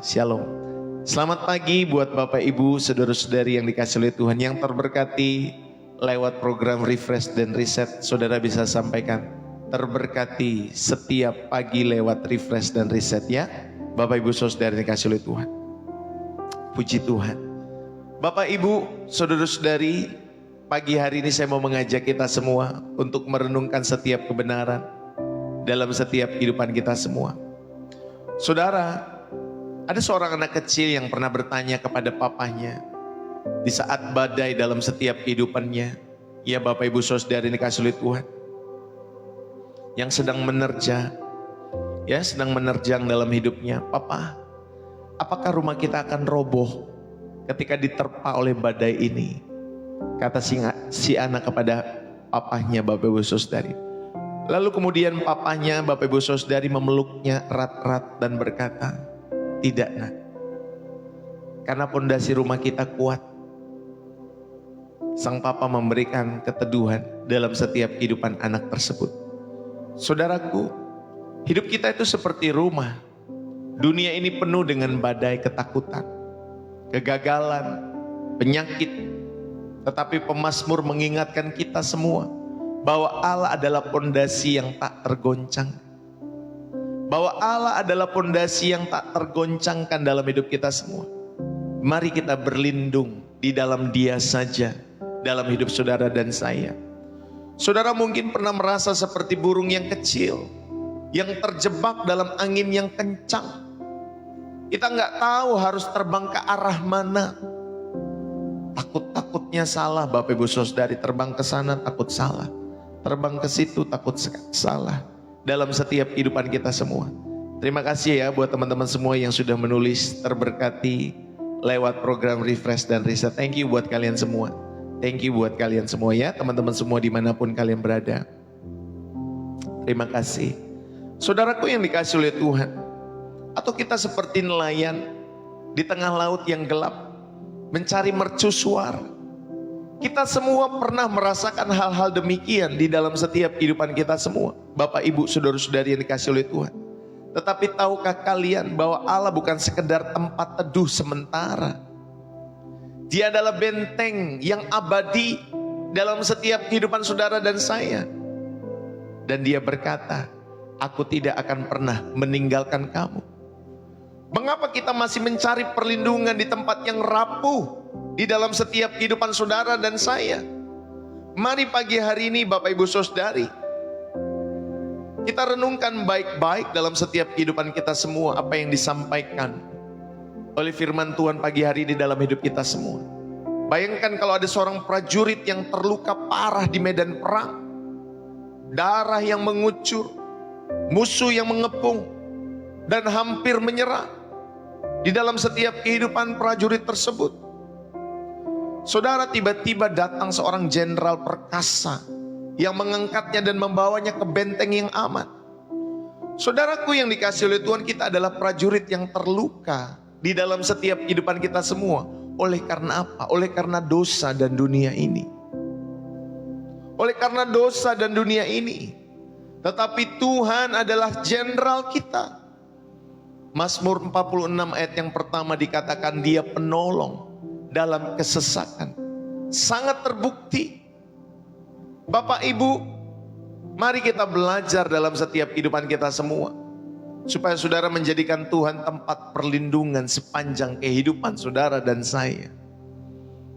Shalom. Selamat pagi buat Bapak Ibu, saudara-saudari yang dikasih oleh Tuhan, yang terberkati lewat program Refresh dan Reset. Saudara bisa sampaikan, terberkati setiap pagi lewat Refresh dan Reset ya. Bapak Ibu saudara yang dikasih oleh Tuhan. Puji Tuhan. Bapak Ibu, saudara-saudari, pagi hari ini saya mau mengajak kita semua untuk merenungkan setiap kebenaran dalam setiap kehidupan kita semua. Saudara, ada seorang anak kecil yang pernah bertanya kepada papanya di saat badai dalam setiap kehidupannya. Ya Bapak Ibu saudara ini dikasih oleh Tuhan, yang sedang menerjang, sedang menerjang dalam hidupnya. Papa, apakah rumah kita akan roboh ketika diterpa oleh badai ini? Kata si anak kepada papanya, Bapak Ibu saudari. Lalu kemudian papanya, Bapak Ibu saudari, memeluknya erat-erat dan berkata, tidak nak, karena pondasi rumah kita kuat. Sang papa memberikan keteduhan dalam setiap kehidupan anak tersebut. Saudaraku, hidup kita itu seperti rumah. Dunia ini penuh dengan badai ketakutan, kegagalan, penyakit. Tetapi pemazmur mengingatkan kita semua bahwa Allah adalah pondasi yang tak tergoncang. Bahwa Allah adalah pondasi yang tak tergoncangkan dalam hidup kita semua. Mari kita berlindung di dalam Dia saja dalam hidup saudara dan saya. Saudara mungkin pernah merasa seperti burung yang kecil yang terjebak dalam angin yang kencang. Kita nggak tahu harus terbang ke arah mana. Takut-takutnya salah, Bapak Ibu saudari. Terbang ke sana takut salah, terbang ke situ takut salah. Dalam setiap kehidupan kita semua. Terima kasih ya buat teman-teman semua yang sudah menulis, terberkati lewat program Refresh dan Reset. Thank you buat kalian semua. Thank you buat kalian semua ya, teman-teman semua dimanapun kalian berada. Terima kasih. Saudaraku yang dikasih oleh Tuhan, atau kita seperti nelayan di tengah laut yang gelap, mencari mercusuar. Kita semua pernah merasakan hal-hal demikian di dalam setiap kehidupan kita semua. Bapak, Ibu, saudara-saudari yang dikasih oleh Tuhan. Tetapi tahukah kalian bahwa Allah bukan sekedar tempat teduh sementara. Dia adalah benteng yang abadi dalam setiap kehidupan saudara dan saya. Dan Dia berkata, aku tidak akan pernah meninggalkan kamu. Mengapa kita masih mencari perlindungan di tempat yang rapuh di dalam setiap kehidupan saudara dan saya? Mari pagi hari ini Bapak Ibu saudari, kita renungkan baik-baik dalam setiap kehidupan kita semua apa yang disampaikan oleh firman Tuhan pagi hari ini dalam hidup kita semua. Bayangkan kalau ada seorang prajurit yang terluka parah di medan perang, darah yang mengucur, musuh yang mengepung dan hampir menyerah. Di dalam setiap kehidupan prajurit tersebut, saudara, tiba-tiba datang seorang jenderal perkasa yang mengangkatnya dan membawanya ke benteng yang aman. Saudaraku yang dikasih oleh Tuhan, kita adalah prajurit yang terluka di dalam setiap kehidupan kita semua. Oleh karena apa? Oleh karena dosa dan dunia ini. Oleh karena dosa dan dunia ini. Tetapi Tuhan adalah jenderal kita. Mazmur 46 ayat yang pertama dikatakan Dia penolong dalam kesesakan. Sangat terbukti. Bapak Ibu, mari kita belajar dalam setiap kehidupan kita semua, supaya saudara menjadikan Tuhan tempat perlindungan sepanjang kehidupan saudara dan saya.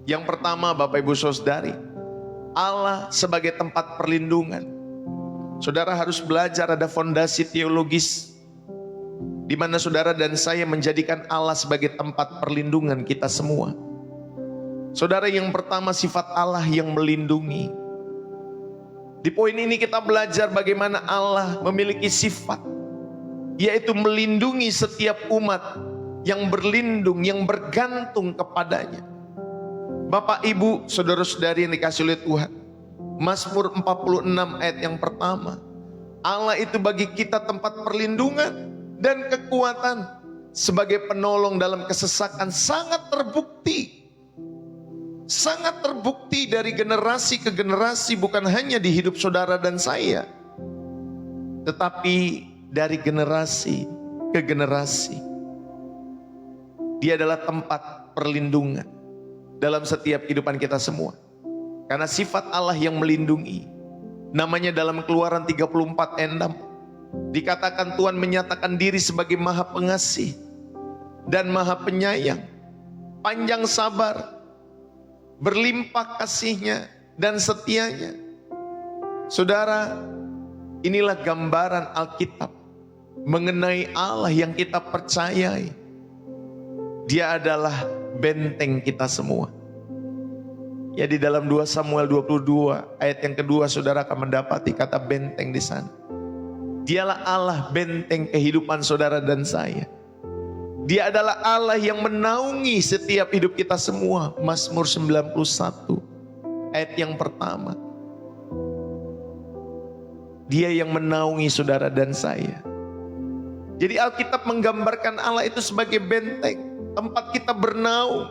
Yang pertama Bapak Ibu saudari, Allah sebagai tempat perlindungan. Saudara harus belajar ada fondasi teologis di mana saudara dan saya menjadikan Allah sebagai tempat perlindungan kita semua. Saudara, yang pertama sifat Allah yang melindungi. Di poin ini kita belajar bagaimana Allah memiliki sifat, yaitu melindungi setiap umat yang berlindung, yang bergantung kepadanya. Bapak, Ibu, saudara-saudari yang dikasih oleh Tuhan, Mazmur 46 ayat yang pertama, Allah itu bagi kita tempat perlindungan dan kekuatan sebagai penolong dalam kesesakan. Sangat terbukti. Sangat terbukti dari generasi ke generasi, bukan hanya di hidup saudara dan saya, tetapi dari generasi ke generasi. Dia adalah tempat perlindungan dalam setiap kehidupan kita semua. Karena sifat Allah yang melindungi. Namanya dalam Keluaran 34 ayat 6. Dikatakan Tuhan menyatakan diri sebagai Maha Pengasih dan Maha Penyayang, panjang sabar, berlimpah kasihnya dan setianya. Saudara, inilah gambaran Alkitab mengenai Allah yang kita percayai. Dia adalah benteng kita semua. Ya, di dalam 2 Samuel 22 ayat yang kedua saudara akan mendapati kata benteng di sana. Dialah Allah benteng kehidupan saudara dan saya. Dia adalah Allah yang menaungi setiap hidup kita semua. Mazmur 91 ayat yang pertama. Dia yang menaungi saudara dan saya. Jadi Alkitab menggambarkan Allah itu sebagai benteng, tempat kita bernaung.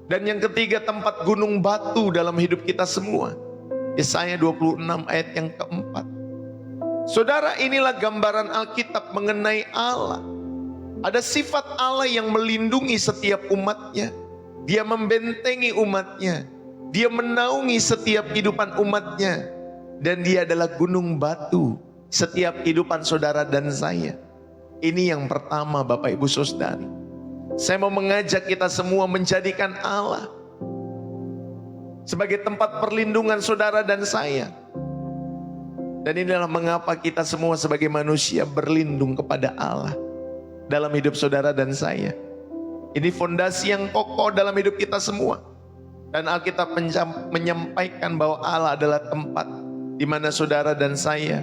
Dan yang ketiga, tempat gunung batu dalam hidup kita semua. Yesaya 26 ayat yang keempat. Saudara, inilah gambaran Alkitab mengenai Allah. Ada sifat Allah yang melindungi setiap umatnya. Dia membentengi umatnya. Dia menaungi setiap kehidupan umatnya. Dan dia adalah gunung batu setiap kehidupan saudara dan saya. Ini yang pertama Bapak Ibu Saudari. Saya mau mengajak kita semua menjadikan Allah sebagai tempat perlindungan saudara dan saya. Dan inilah mengapa kita semua sebagai manusia berlindung kepada Allah dalam hidup saudara dan saya. Ini fondasi yang kokoh dalam hidup kita semua. Dan Alkitab menyampaikan bahwa Allah adalah tempat di mana saudara dan saya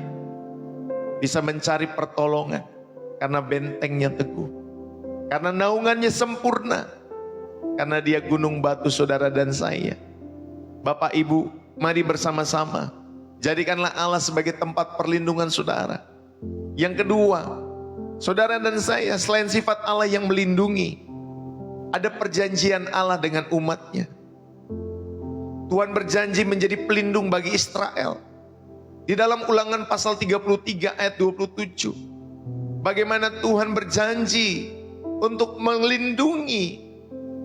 bisa mencari pertolongan. Karena bentengnya teguh, karena naungannya sempurna, karena dia gunung batu saudara dan saya. Bapak Ibu, mari bersama-sama jadikanlah Allah sebagai tempat perlindungan saudara. Yang kedua, saudara dan saya, selain sifat Allah yang melindungi, ada perjanjian Allah dengan umatnya. Tuhan berjanji menjadi pelindung bagi Israel. Di dalam Ulangan pasal 33 ayat 27, bagaimana Tuhan berjanji untuk melindungi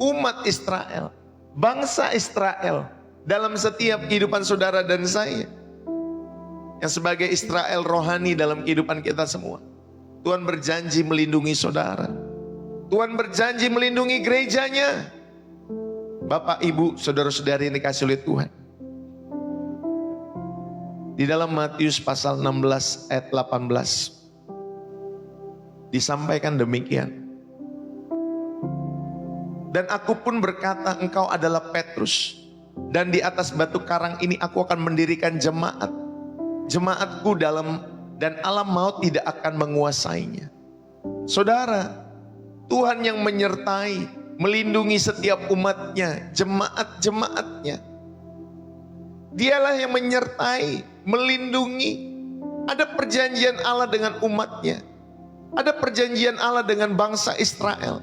umat Israel, bangsa Israel dalam setiap kehidupan saudara dan saya. Yang sebagai Israel rohani dalam kehidupan kita semua. Tuhan berjanji melindungi saudara. Tuhan berjanji melindungi gerejanya. Bapak, Ibu, saudara-saudari yang dikasihi oleh Tuhan. Di dalam Matius pasal 16 ayat 18. Disampaikan demikian. Dan aku pun berkata, engkau adalah Petrus, dan di atas batu karang ini aku akan mendirikan jemaat. Jemaatku dan alam maut tidak akan menguasainya. Saudara, Tuhan yang menyertai, melindungi setiap umatnya, jemaat-jemaatnya. Dialah yang menyertai, melindungi. Ada perjanjian Allah dengan umatnya. Ada perjanjian Allah dengan bangsa Israel.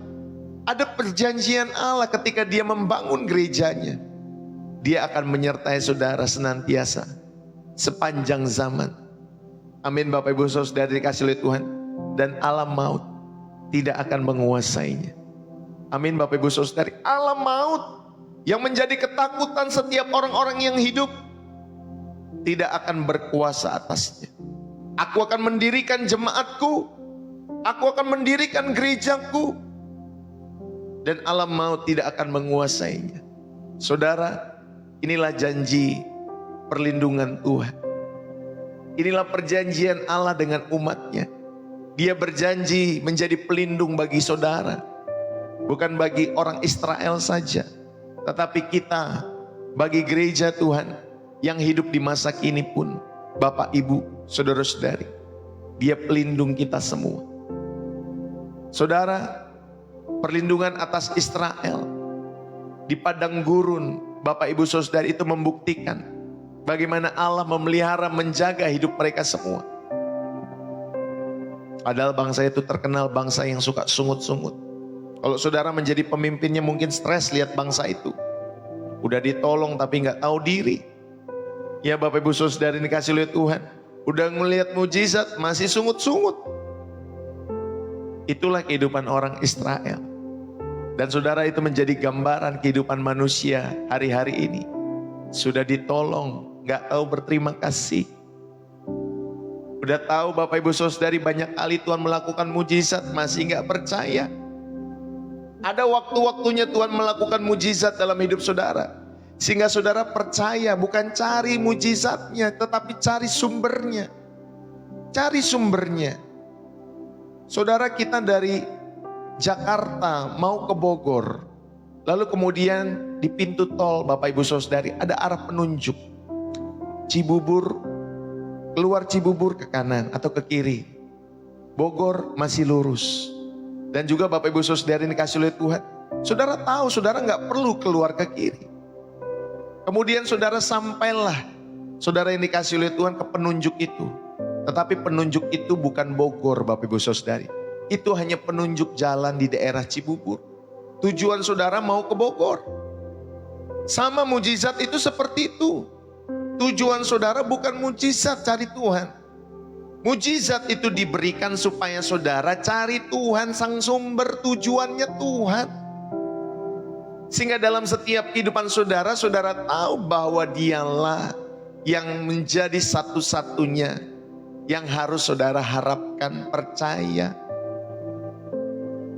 Ada perjanjian Allah ketika dia membangun gerejanya. Dia akan menyertai saudara senantiasa sepanjang zaman. Amin Bapak Ibu Saudara dikasihi oleh Tuhan. Dan alam maut tidak akan menguasainya. Amin Bapak Ibu Saudara. Alam maut yang menjadi ketakutan setiap orang-orang yang hidup tidak akan berkuasa atasnya. Aku akan mendirikan jemaatku. Aku akan mendirikan gerejaku. Dan alam maut tidak akan menguasainya. Saudara, inilah janji perlindungan Tuhan. Inilah perjanjian Allah dengan umatnya. Dia berjanji menjadi pelindung bagi saudara. Bukan bagi orang Israel saja. Tetapi kita, bagi gereja Tuhan yang hidup di masa kini pun. Bapak, Ibu, saudara-saudari. Dia pelindung kita semua. Saudara, perlindungan atas Israel di padang gurun, Bapak Ibu Saudara, itu membuktikan bagaimana Allah memelihara, menjaga hidup mereka semua. Padahal bangsa itu terkenal bangsa yang suka sungut-sungut. Kalau saudara menjadi pemimpinnya mungkin stres lihat bangsa itu. Udah ditolong tapi nggak tahu diri. Ya Bapak Ibu Saudara dikasihi oleh Tuhan. Udah melihat mujizat masih sungut-sungut. Itulah kehidupan orang Israel. Dan saudara, itu menjadi gambaran kehidupan manusia hari-hari ini. Sudah ditolong, gak tahu berterima kasih. Udah tahu Bapak Ibu Saudari banyak kali Tuhan melakukan mujizat, masih gak percaya. Ada waktu-waktunya Tuhan melakukan mujizat dalam hidup saudara. Sehingga saudara percaya, bukan cari mujizatnya, tetapi cari sumbernya. Cari sumbernya. Saudara, kita dari Jakarta mau ke Bogor, lalu kemudian di pintu tol Bapak Ibu Saudari ada arah penunjuk. Cibubur, keluar Cibubur ke kanan atau ke kiri. Bogor masih lurus. Dan juga Bapak Ibu Saudari ini dikasih oleh Tuhan, saudara tahu saudara gak perlu keluar ke kiri. Kemudian saudara sampailah, saudara yang dikasih oleh Tuhan ke penunjuk itu. Tetapi penunjuk itu bukan Bogor Bapak Ibu Saudari. Itu hanya penunjuk jalan di daerah Cibubur. Tujuan saudara mau ke Bogor. Sama mujizat itu seperti itu. Tujuan saudara bukan mujizat cari Tuhan. Mujizat itu diberikan supaya saudara cari Tuhan, sang sumber, tujuannya Tuhan. Sehingga dalam setiap kehidupan saudara, saudara tahu bahwa dialah yang menjadi satu-satunya yang harus saudara harapkan, percaya.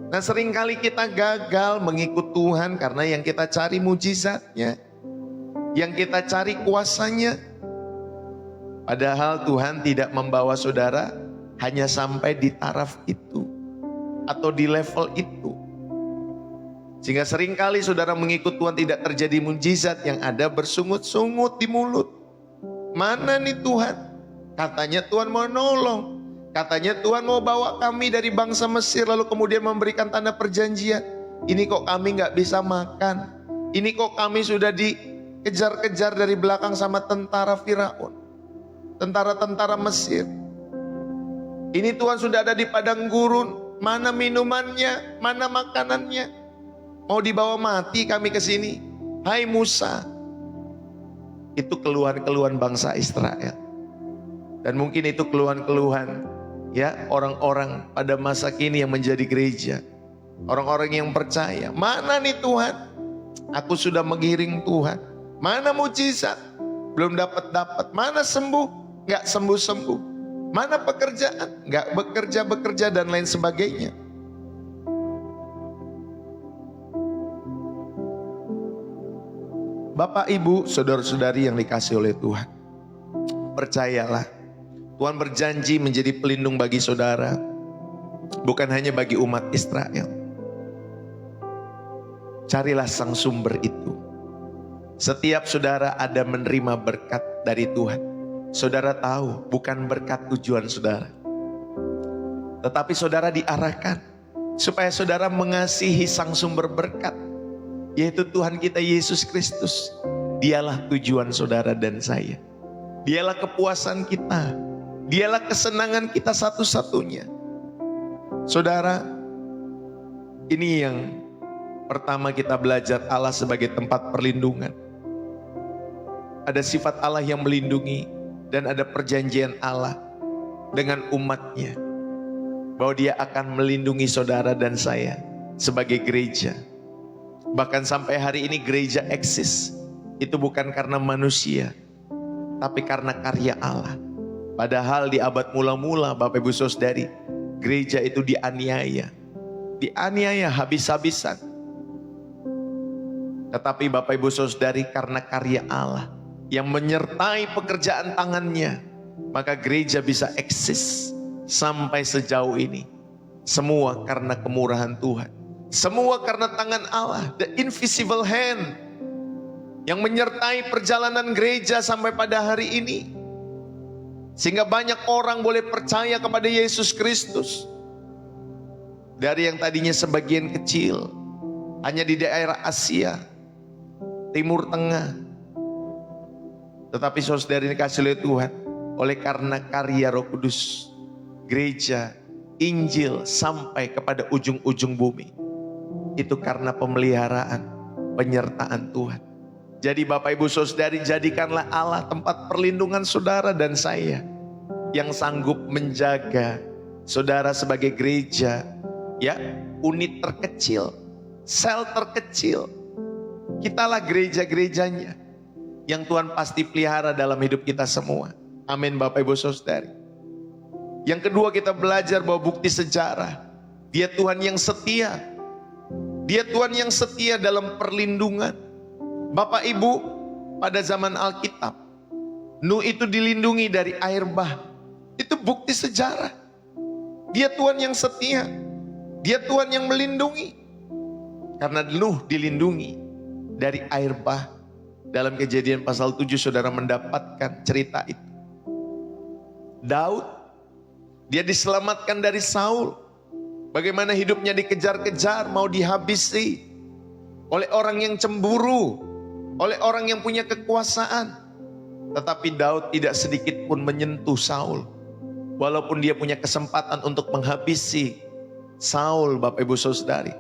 Nah, seringkali kita gagal mengikut Tuhan karena yang kita cari mujizatnya, yang kita cari kuasanya. Padahal Tuhan tidak membawa saudara hanya sampai di taraf itu atau di level itu. Sehingga seringkali saudara mengikut Tuhan tidak terjadi mujizat, yang ada bersungut-sungut di mulut. Mana nih Tuhan? Katanya Tuhan mau nolong. Katanya Tuhan mau bawa kami dari bangsa Mesir lalu kemudian memberikan tanda perjanjian. Ini kok kami gak bisa makan. Ini kok kami sudah dikejar-kejar dari belakang sama tentara Firaun. Tentara-tentara Mesir. Ini Tuhan sudah ada di padang gurun. Mana minumannya? Mana makanannya? Mau dibawa mati kami ke sini. Hai Musa. Itu keluhan-keluhan bangsa Israel. Dan mungkin itu keluhan-keluhan ya orang-orang pada masa kini yang menjadi gereja. Orang-orang yang percaya. Mana nih Tuhan? Aku sudah mengiring Tuhan. Mana mujizat? Belum dapat-dapat. Mana sembuh? Gak sembuh-sembuh. Mana pekerjaan? Gak bekerja-bekerja dan lain sebagainya. Bapak, Ibu, saudara-saudari yang dikasih oleh Tuhan, percayalah, Tuhan berjanji menjadi pelindung bagi saudara, bukan hanya bagi umat Israel. Carilah sang sumber itu. Setiap saudara ada menerima berkat dari Tuhan. Saudara tahu bukan berkat tujuan saudara, tetapi saudara diarahkan supaya saudara mengasihi sang sumber berkat, yaitu Tuhan kita Yesus Kristus. Dialah tujuan saudara dan saya. Dialah kepuasan kita. Dialah kesenangan kita satu-satunya. Saudara, ini yang pertama kita belajar Allah sebagai tempat perlindungan. Ada sifat Allah yang melindungi dan ada perjanjian Allah dengan umatnya. Bahwa dia akan melindungi saudara dan saya sebagai gereja. Bahkan sampai hari ini gereja eksis. Itu bukan karena manusia, tapi karena karya Allah. Padahal di abad mula-mula Bapak Ibu Saudari, gereja itu dianiaya. Dianiaya habis-habisan. Tetapi Bapak Ibu Saudari, karena karya Allah yang menyertai pekerjaan tangannya, maka gereja bisa eksis sampai sejauh ini. Semua karena kemurahan Tuhan. Semua karena tangan Allah, the invisible hand, yang menyertai perjalanan gereja sampai pada hari ini. Sehingga banyak orang boleh percaya kepada Yesus Kristus. Dari yang tadinya sebagian kecil, hanya di daerah Asia, Timur Tengah. Tetapi saudara ini kasih oleh Tuhan, oleh karena karya Roh Kudus, gereja, Injil sampai kepada ujung-ujung bumi. Itu karena pemeliharaan, penyertaan Tuhan. Jadi Bapak Ibu Saudari, jadikanlah Allah tempat perlindungan saudara dan saya, yang sanggup menjaga saudara sebagai gereja, ya, unit terkecil, sel terkecil. Kitalah gereja-gerejanya yang Tuhan pasti pelihara dalam hidup kita semua. Amin Bapak Ibu Saudari. Yang kedua, kita belajar bahwa bukti sejarah, Dia Tuhan yang setia. Dia Tuhan yang setia dalam perlindungan. Bapak Ibu, pada zaman Alkitab, Nuh itu dilindungi dari air bah. Itu bukti sejarah. Dia Tuhan yang setia. Dia Tuhan yang melindungi. Karena Nuh dilindungi dari air bah. Dalam Kejadian pasal 7 saudara mendapatkan cerita itu. Daud, dia diselamatkan dari Saul. Bagaimana hidupnya dikejar-kejar, mau dihabisi oleh orang yang cemburu, oleh orang yang punya kekuasaan. Tetapi Daud tidak sedikit pun menyentuh Saul. Walaupun dia punya kesempatan untuk menghabisi Saul, Bapak Ibu Saudari.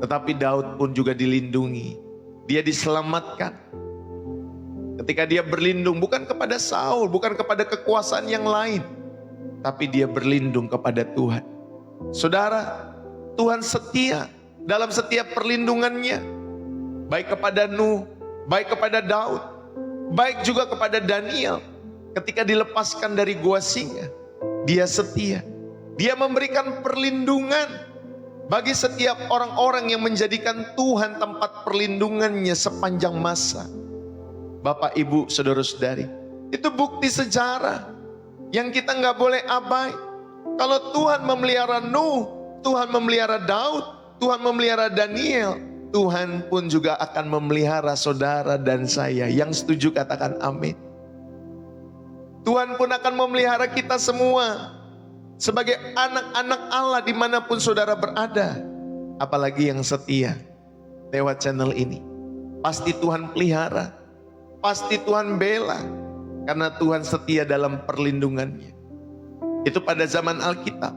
Tetapi Daud pun juga dilindungi. Dia diselamatkan. Ketika dia berlindung bukan kepada Saul, bukan kepada kekuasaan yang lain. Tapi dia berlindung kepada Tuhan. Saudara, Tuhan setia dalam setiap perlindungannya. Baik kepada Nuh, baik kepada Daud, baik juga kepada Daniel. Ketika dilepaskan dari gua singa, dia setia. Dia memberikan perlindungan bagi setiap orang-orang yang menjadikan Tuhan tempat perlindungannya sepanjang masa. Bapak, Ibu, Saudara-saudari, itu bukti sejarah yang kita nggak boleh abai. Kalau Tuhan memelihara Nuh, Tuhan memelihara Daud, Tuhan memelihara Daniel, Tuhan pun juga akan memelihara saudara dan saya. Yang setuju katakan amin. Tuhan pun akan memelihara kita semua sebagai anak-anak Allah dimanapun saudara berada. Apalagi yang setia lewat channel ini. Pasti Tuhan pelihara, pasti Tuhan bela, karena Tuhan setia dalam perlindungannya. Itu pada zaman Alkitab.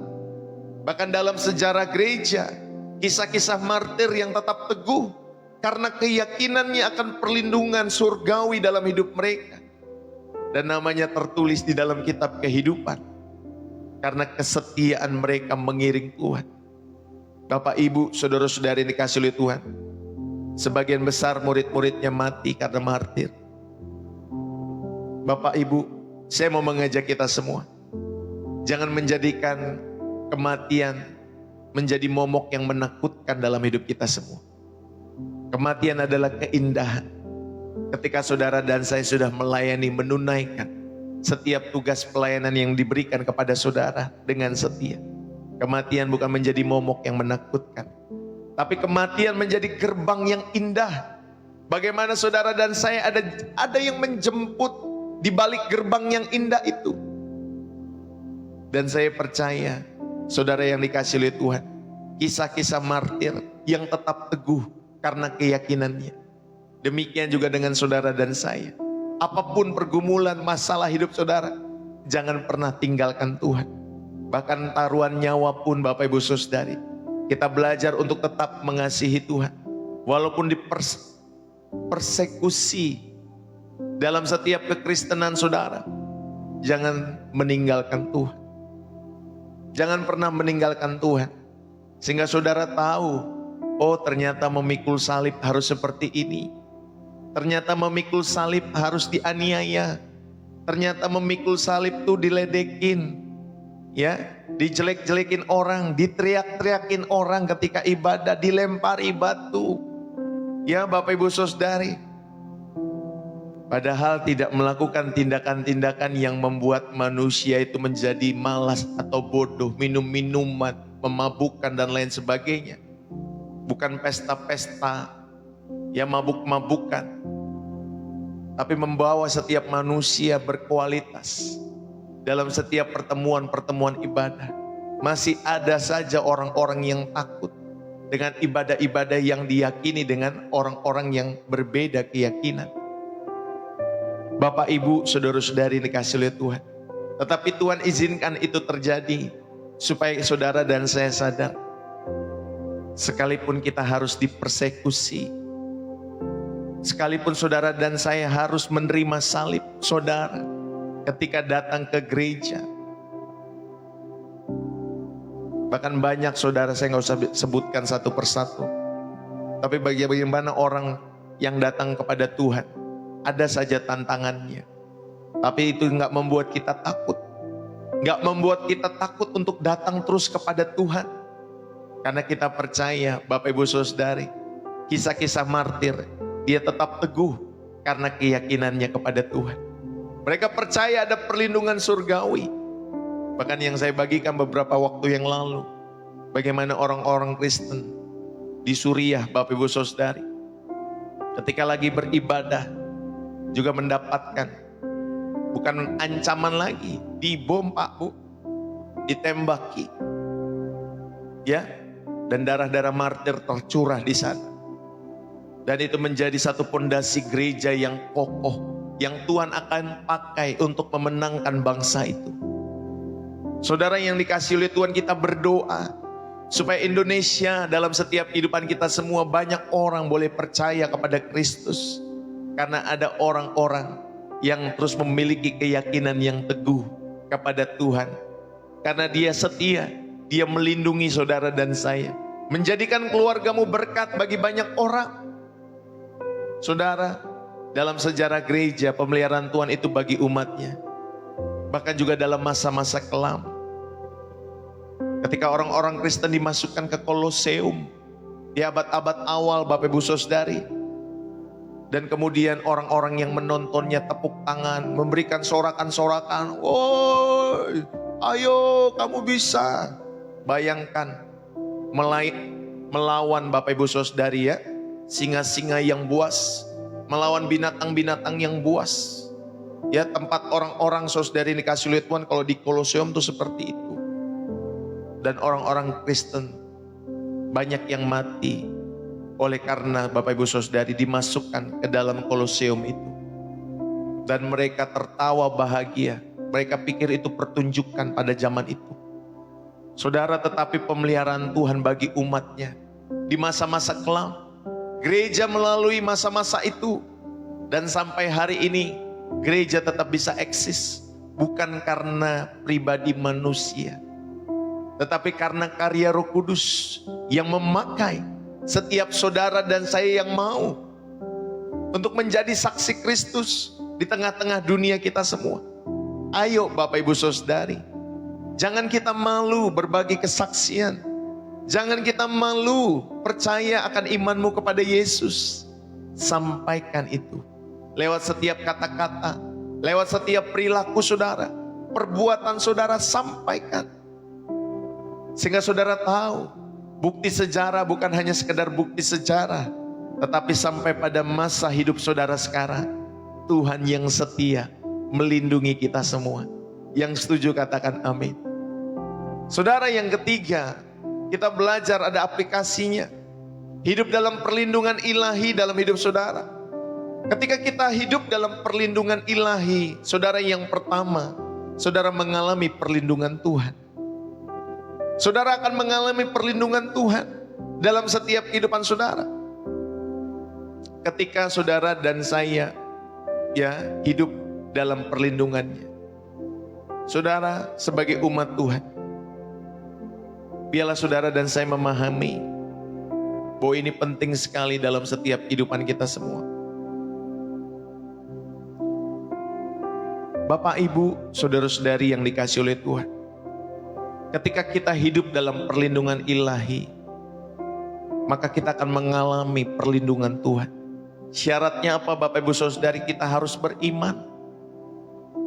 Bahkan dalam sejarah gereja, kisah-kisah martir yang tetap teguh karena keyakinannya akan perlindungan surgawi dalam hidup mereka. Dan namanya tertulis di dalam kitab kehidupan. Karena kesetiaan mereka mengiring Tuhan. Bapak, Ibu, Saudara-saudari yang dikasihi oleh Tuhan, sebagian besar murid-muridnya mati karena martir. Bapak, Ibu, saya mau mengajak kita semua, jangan menjadikan kematian menjadi momok yang menakutkan dalam hidup kita semua. Kematian adalah keindahan. Ketika saudara dan saya sudah melayani, menunaikan setiap tugas pelayanan yang diberikan kepada saudara dengan setia. Kematian bukan menjadi momok yang menakutkan, tapi kematian menjadi gerbang yang indah. Bagaimana saudara dan saya ada yang menjemput di balik gerbang yang indah itu. Dan saya percaya, saudara yang dikasihi oleh Tuhan, kisah-kisah martir yang tetap teguh karena keyakinannya. Demikian juga dengan saudara dan saya. Apapun pergumulan masalah hidup saudara, jangan pernah tinggalkan Tuhan. Bahkan taruhan nyawa pun Bapak Ibu Saudari, kita belajar untuk tetap mengasihi Tuhan. Walaupun dipersekusi dalam setiap kekristenan saudara, jangan meninggalkan Tuhan. Jangan pernah meninggalkan Tuhan. Sehingga saudara tahu, oh ternyata memikul salib harus seperti ini. Ternyata memikul salib harus dianiaya. Ternyata memikul salib itu diledekin. Ya, dijelek-jelekin orang, diteriak-teriakin orang ketika ibadah, dilempari batu. Ya Bapak Ibu Saudari. Padahal tidak melakukan tindakan-tindakan yang membuat manusia itu menjadi malas atau bodoh, minum-minuman, memabukkan dan lain sebagainya. Bukan pesta-pesta yang mabuk-mabukan, tapi membawa setiap manusia berkualitas. Dalam setiap pertemuan-pertemuan ibadah, masih ada saja orang-orang yang takut dengan ibadah-ibadah yang diyakini dengan orang-orang yang berbeda keyakinan. Bapak, Ibu, Saudara-saudari dikasihi oleh Tuhan. Tetapi Tuhan izinkan itu terjadi supaya saudara dan saya sadar, sekalipun kita harus dipersekusi, sekalipun saudara dan saya harus menerima salib saudara ketika datang ke gereja, Bahkan banyak saudara, saya nggak usah sebutkan satu persatu. Tapi bagaimana orang yang datang kepada Tuhan, ada saja tantangannya. Tapi itu nggak membuat kita takut. Nggak membuat kita takut untuk datang terus kepada Tuhan. Karena kita percaya, Bapak Ibu Saudari, kisah-kisah martir, dia tetap teguh karena keyakinannya kepada Tuhan. Mereka percaya ada perlindungan surgawi. Bahkan yang saya bagikan beberapa waktu yang lalu, bagaimana orang-orang Kristen di Suriah, Bapak Ibu Saudari, ketika lagi beribadah juga mendapatkan bukan ancaman lagi, dibom Pak Bu, ditembaki, ya, dan darah-darah martir tercurah di sana. Dan itu menjadi satu pondasi gereja yang kokoh, yang Tuhan akan pakai untuk memenangkan bangsa itu. Saudara yang dikasihi oleh Tuhan, kita berdoa supaya Indonesia dalam setiap kehidupan kita semua banyak orang boleh percaya kepada Kristus. Karena ada orang-orang yang terus memiliki keyakinan yang teguh kepada Tuhan. Karena dia setia, dia melindungi saudara dan saya. Menjadikan keluargamu berkat bagi banyak orang. Saudara, dalam sejarah gereja, pemeliharaan Tuhan itu bagi umatnya. Bahkan juga dalam masa-masa kelam. Ketika orang-orang Kristen dimasukkan ke Koloseum, di abad-abad awal Bapak Ibu Saudari. Dan kemudian orang-orang yang menontonnya tepuk tangan, memberikan sorakan-sorakan. Woi, ayo kamu bisa. Bayangkan, melawan Bapak Ibu Saudari ya. Singa-singa yang buas, melawan binatang-binatang yang buas. Ya, tempat orang-orang saudari dikasih oleh Tuhan kalau di Koloseum itu seperti itu. Dan orang-orang Kristen banyak yang mati oleh karena Bapak Ibu Saudari dimasukkan ke dalam Koloseum itu. Dan mereka tertawa bahagia. Mereka pikir itu pertunjukan pada zaman itu. Saudara, tetapi pemeliharaan Tuhan bagi umatnya di masa-masa kelam. Gereja melalui masa-masa itu. Dan sampai hari ini gereja tetap bisa eksis. Bukan karena pribadi manusia, tetapi karena karya Roh Kudus yang memakai setiap saudara dan saya yang mau untuk menjadi saksi Kristus di tengah-tengah dunia kita semua. Ayo Bapak Ibu Saudari, jangan kita malu berbagi kesaksian. Jangan kita malu percaya akan imanmu kepada Yesus. Sampaikan itu lewat setiap kata-kata, lewat setiap perilaku saudara, perbuatan saudara, sampaikan. Sehingga saudara tahu, bukti sejarah bukan hanya sekedar bukti sejarah, tetapi sampai pada masa hidup saudara sekarang, Tuhan yang setia melindungi kita semua. Yang setuju katakan amin. Saudara, yang ketiga, kita belajar ada aplikasinya. Hidup dalam perlindungan ilahi dalam hidup saudara. Ketika kita hidup dalam perlindungan ilahi, saudara, yang pertama, saudara mengalami perlindungan Tuhan. Saudara akan mengalami perlindungan Tuhan dalam setiap kehidupan saudara. Ketika saudara dan saya ya hidup dalam perlindungannya. Saudara sebagai umat Tuhan, biarlah saudara dan saya memahami bahwa ini penting sekali dalam setiap kehidupan kita semua. Bapak, Ibu, saudara-saudari yang dikasihi oleh Tuhan, ketika kita hidup dalam perlindungan ilahi, maka kita akan mengalami perlindungan Tuhan. Syaratnya apa Bapak Ibu Saudari? Kita harus beriman.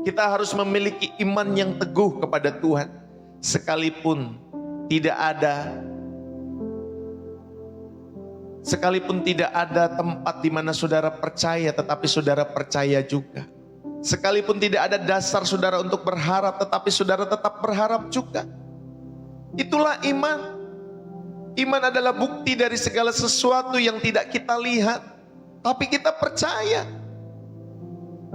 Kita harus memiliki iman yang teguh kepada Tuhan. Sekalipun tidak ada tempat di mana saudara percaya, tetapi saudara percaya juga. Sekalipun tidak ada dasar saudara untuk berharap, tetapi saudara tetap berharap juga. Itulah iman. Iman adalah bukti dari segala sesuatu yang tidak kita lihat, tapi kita percaya.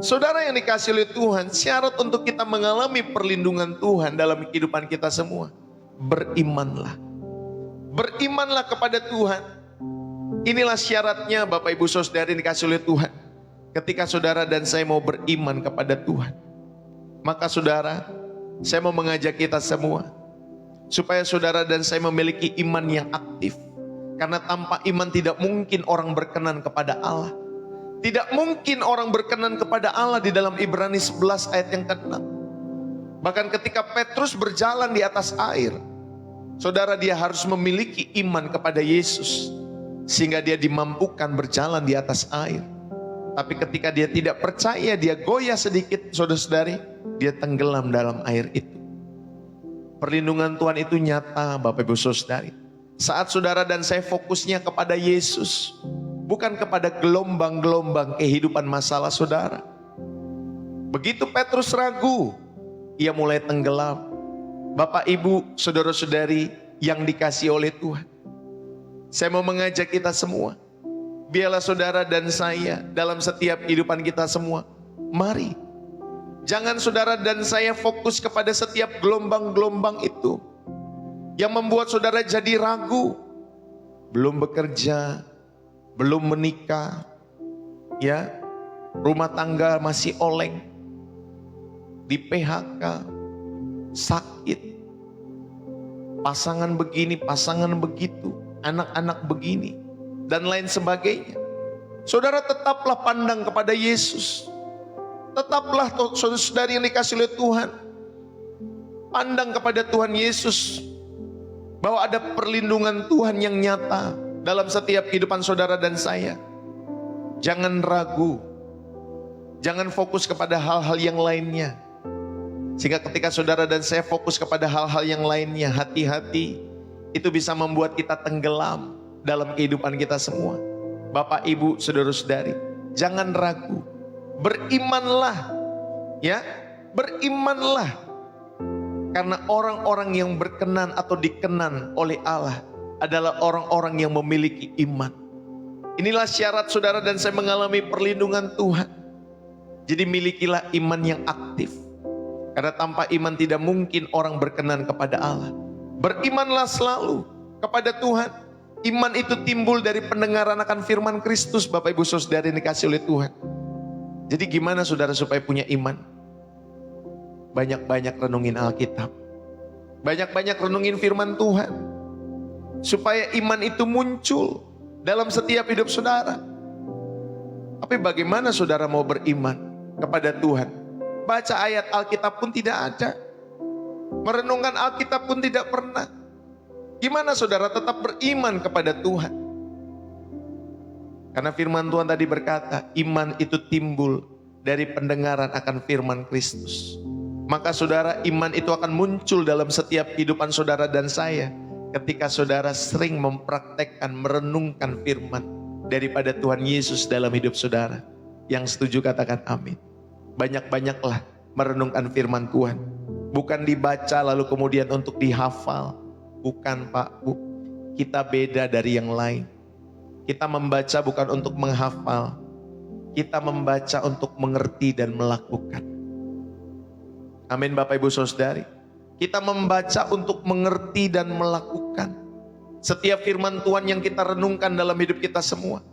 Saudara yang dikasihi oleh Tuhan, syarat untuk kita mengalami perlindungan Tuhan dalam kehidupan kita semua, berimanlah. Berimanlah kepada Tuhan. Inilah syaratnya Bapak Ibu Saudara yang dikasihi oleh Tuhan. Ketika saudara dan saya mau beriman kepada Tuhan, maka saudara, saya mau mengajak kita semua Supaya saudara dan saya memiliki iman yang aktif. Karena tanpa iman tidak mungkin orang berkenan kepada Allah. Tidak mungkin orang berkenan kepada Allah di dalam Ibrani 11 ayat yang ke-6. Bahkan ketika Petrus berjalan di atas air, saudara, dia harus memiliki iman kepada Yesus. Sehingga dia dimampukan berjalan di atas air. Tapi ketika dia tidak percaya, dia goyah sedikit, saudara-saudari, dia tenggelam dalam air itu. Perlindungan Tuhan itu nyata, Bapak Ibu Saudari. Saat saudara dan saya fokusnya kepada Yesus, bukan kepada gelombang-gelombang kehidupan masalah saudara. Begitu Petrus ragu, ia mulai tenggelam. Bapak Ibu, saudara-saudari yang dikasihi oleh Tuhan, saya mau mengajak kita semua, biarlah saudara dan saya dalam setiap kehidupan kita semua, mari. Jangan saudara dan saya fokus kepada setiap gelombang-gelombang itu yang membuat saudara jadi ragu. Belum bekerja, belum menikah, ya, rumah tangga masih oleng, di PHK, sakit, pasangan begini, pasangan begitu, anak-anak begini, dan lain sebagainya. Saudara tetaplah pandang kepada Yesus. Tetaplah saudara-saudari yang dikasih oleh Tuhan, pandang kepada Tuhan Yesus, bahwa ada perlindungan Tuhan yang nyata dalam setiap kehidupan saudara dan saya. Jangan ragu, jangan fokus kepada hal-hal yang lainnya. Sehingga ketika saudara dan saya fokus kepada hal-hal yang lainnya, hati-hati, itu bisa membuat kita tenggelam dalam kehidupan kita semua. Bapak, Ibu, saudara-saudari, jangan ragu. Berimanlah, ya, berimanlah. Karena orang-orang yang berkenan atau dikenan oleh Allah adalah orang-orang yang memiliki iman. Inilah syarat saudara dan saya mengalami perlindungan Tuhan. Jadi milikilah iman yang aktif. Karena tanpa iman tidak mungkin orang berkenan kepada Allah. Berimanlah selalu kepada Tuhan. Iman itu timbul dari pendengaran akan firman Kristus, Bapak Ibu Saudara yang dikasih oleh Tuhan. Jadi gimana saudara supaya punya iman? Banyak-banyak renungin Alkitab. Banyak-banyak renungin firman Tuhan. Supaya iman itu muncul dalam setiap hidup saudara. Tapi bagaimana saudara mau beriman kepada Tuhan? Baca ayat Alkitab pun tidak ada. Merenungkan Alkitab pun tidak pernah. Gimana saudara tetap beriman kepada Tuhan? Karena firman Tuhan tadi berkata, iman itu timbul dari pendengaran akan firman Kristus. Maka saudara, iman itu akan muncul dalam setiap kehidupan saudara dan saya ketika saudara sering mempraktekkan, merenungkan firman daripada Tuhan Yesus dalam hidup saudara. Yang setuju katakan amin. Banyak-banyaklah merenungkan firman Tuhan. Bukan dibaca lalu kemudian untuk dihafal. Bukan Pak, Bu. Kita beda dari yang lain. Kita membaca bukan untuk menghafal. Kita membaca untuk mengerti dan melakukan. Amin Bapak Ibu Saudari. Kita membaca untuk mengerti dan melakukan. Setiap firman Tuhan yang kita renungkan dalam hidup kita semua.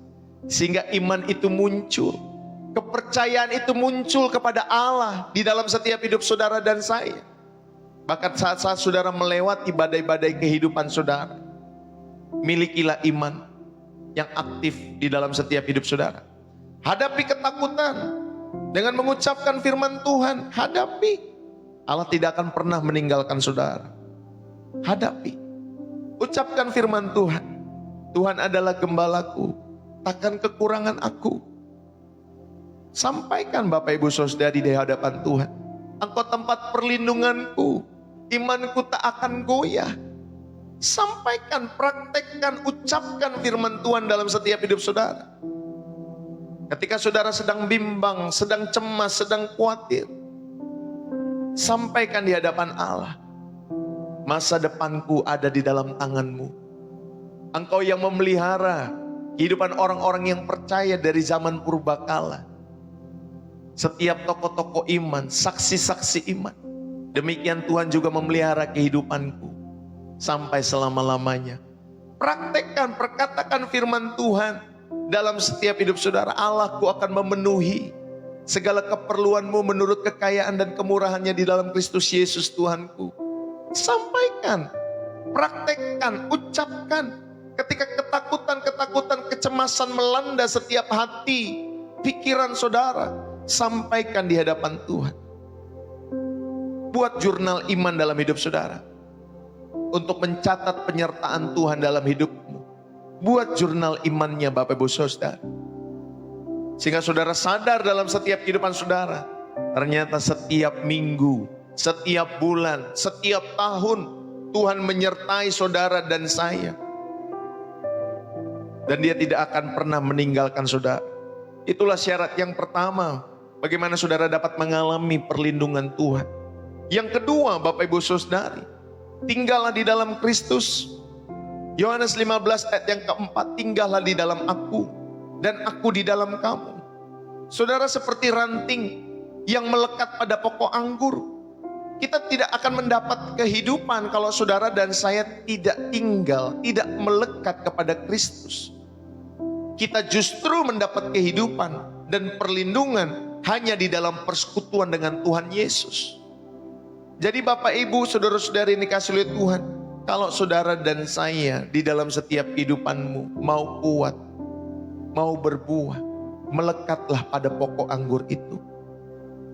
Sehingga iman itu muncul. Kepercayaan itu muncul kepada Allah di dalam setiap hidup saudara dan saya. Bahkan saat-saat saudara melewati badai-badai kehidupan saudara, milikilah iman yang aktif di dalam setiap hidup saudara. Hadapi ketakutan dengan mengucapkan firman Tuhan. Hadapi. Allah tidak akan pernah meninggalkan saudara. Hadapi. Ucapkan firman Tuhan. Tuhan adalah gembalaku, takkan kekurangan aku. Sampaikan Bapak Ibu Saudara di hadapan Tuhan. Engkau tempat perlindunganku, imanku tak akan goyah. Sampaikan, praktekkan, ucapkan firman Tuhan dalam setiap hidup saudara. Ketika saudara sedang bimbang, sedang cemas, sedang khawatir, sampaikan di hadapan Allah. Masa depanku ada di dalam tanganmu. Engkau yang memelihara kehidupan orang-orang yang percaya dari zaman purbakala. Setiap tokoh-tokoh iman, saksi-saksi iman. Demikian Tuhan juga memelihara kehidupanku sampai selama-lamanya. Praktekkan, perkatakan firman Tuhan dalam setiap hidup saudara. Allahku akan memenuhi segala keperluanmu menurut kekayaan dan kemurahannya di dalam Kristus Yesus Tuhanku. Sampaikan Praktekkan, ucapkan. Ketika ketakutan, kecemasan melanda setiap hati, pikiran saudara, sampaikan di hadapan Tuhan. Buat jurnal iman dalam hidup saudara, untuk mencatat penyertaan Tuhan dalam hidupmu. Buat jurnal imannya Bapak Ibu Saudara. Sehingga saudara sadar dalam setiap kehidupan saudara, ternyata setiap minggu, setiap bulan, setiap tahun, Tuhan menyertai saudara dan saya. Dan Dia tidak akan pernah meninggalkan saudara. Itulah syarat yang pertama, bagaimana saudara dapat mengalami perlindungan Tuhan. Yang kedua, Bapak Ibu Saudari, tinggallah di dalam Kristus. Yohanes 15 ayat yang keempat, tinggallah di dalam aku dan aku di dalam kamu. Saudara seperti ranting yang melekat pada pokok anggur. Kita tidak akan mendapat kehidupan kalau saudara dan saya tidak tinggal, tidak melekat kepada Kristus. Kita justru mendapat kehidupan dan perlindungan hanya di dalam persekutuan dengan Tuhan Yesus. Jadi Bapak Ibu, saudara-saudari yang dikasihi oleh Tuhan, kalau saudara dan saya di dalam setiap kehidupanmu mau kuat, mau berbuah, melekatlah pada pokok anggur itu.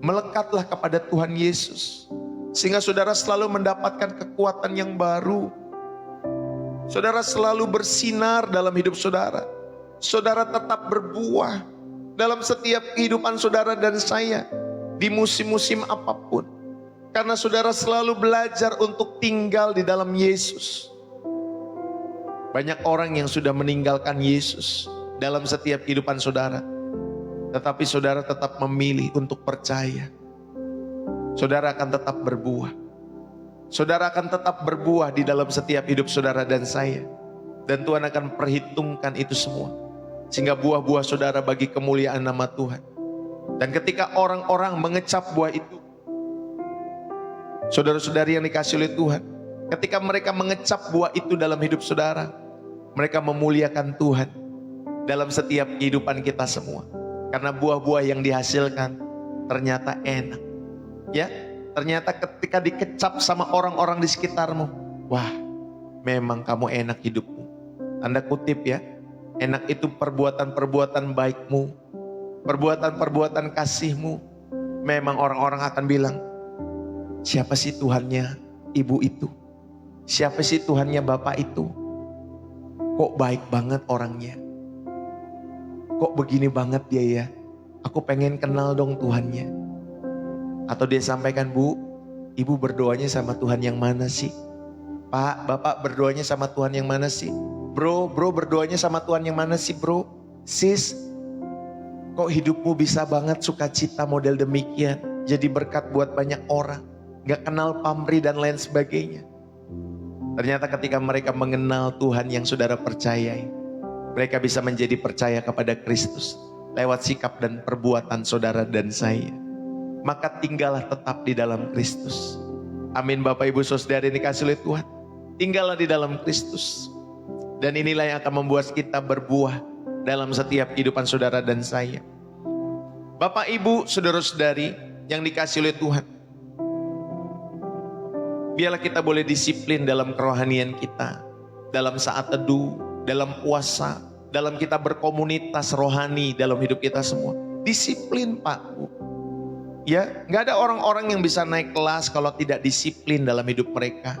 Melekatlah kepada Tuhan Yesus. Sehingga saudara selalu mendapatkan kekuatan yang baru. Saudara selalu bersinar dalam hidup saudara. Saudara tetap berbuah dalam setiap kehidupan saudara dan saya. Di musim-musim apapun. Karena saudara selalu belajar untuk tinggal di dalam Yesus. Banyak orang yang sudah meninggalkan Yesus dalam setiap kehidupan saudara. Tetapi saudara tetap memilih untuk percaya. Saudara akan tetap berbuah. Saudara akan tetap berbuah di dalam setiap hidup saudara dan saya. Dan Tuhan akan perhitungkan itu semua. Sehingga buah-buah saudara bagi kemuliaan nama Tuhan. Dan ketika orang-orang mengecap buah itu, saudara-saudari yang dikasihi oleh Tuhan, ketika mereka mengecap buah itu dalam hidup saudara, mereka memuliakan Tuhan dalam setiap kehidupan kita semua. Karena buah-buah yang dihasilkan ternyata enak. Ya, ternyata ketika dikecap sama orang-orang di sekitarmu, wah, memang kamu enak hidupmu. Tanda kutip ya, enak itu perbuatan-perbuatan baikmu, perbuatan-perbuatan kasihmu. Memang orang-orang akan bilang, siapa sih Tuhannya ibu itu? Siapa sih Tuhannya bapak itu? Kok baik banget orangnya? Kok begini banget dia ya? Aku pengen kenal dong Tuhannya. Atau dia sampaikan, Bu, ibu berdoanya sama Tuhan yang mana sih? Pak, bapak berdoanya sama Tuhan yang mana sih? Bro berdoanya sama Tuhan yang mana sih bro? Sis, kok hidupmu bisa banget sukacita model demikian? Jadi berkat buat banyak orang. Gak kenal pamrih dan lain sebagainya. Ternyata ketika mereka mengenal Tuhan yang saudara percayai, mereka bisa menjadi percaya kepada Kristus lewat sikap dan perbuatan saudara dan saya. Maka tinggallah tetap di dalam Kristus. Amin Bapak Ibu Saudara yang dikasihi oleh Tuhan. Tinggallah di dalam Kristus. Dan inilah yang akan membuat kita berbuah dalam setiap kehidupan saudara dan saya. Bapak Ibu saudara-saudari yang dikasihi oleh Tuhan. Biarlah kita boleh disiplin dalam kerohanian kita. Dalam saat teduh, dalam puasa, dalam kita berkomunitas rohani dalam hidup kita semua. Disiplin Pak Bu. Ya, nggak ada orang-orang yang bisa naik kelas kalau tidak disiplin dalam hidup mereka.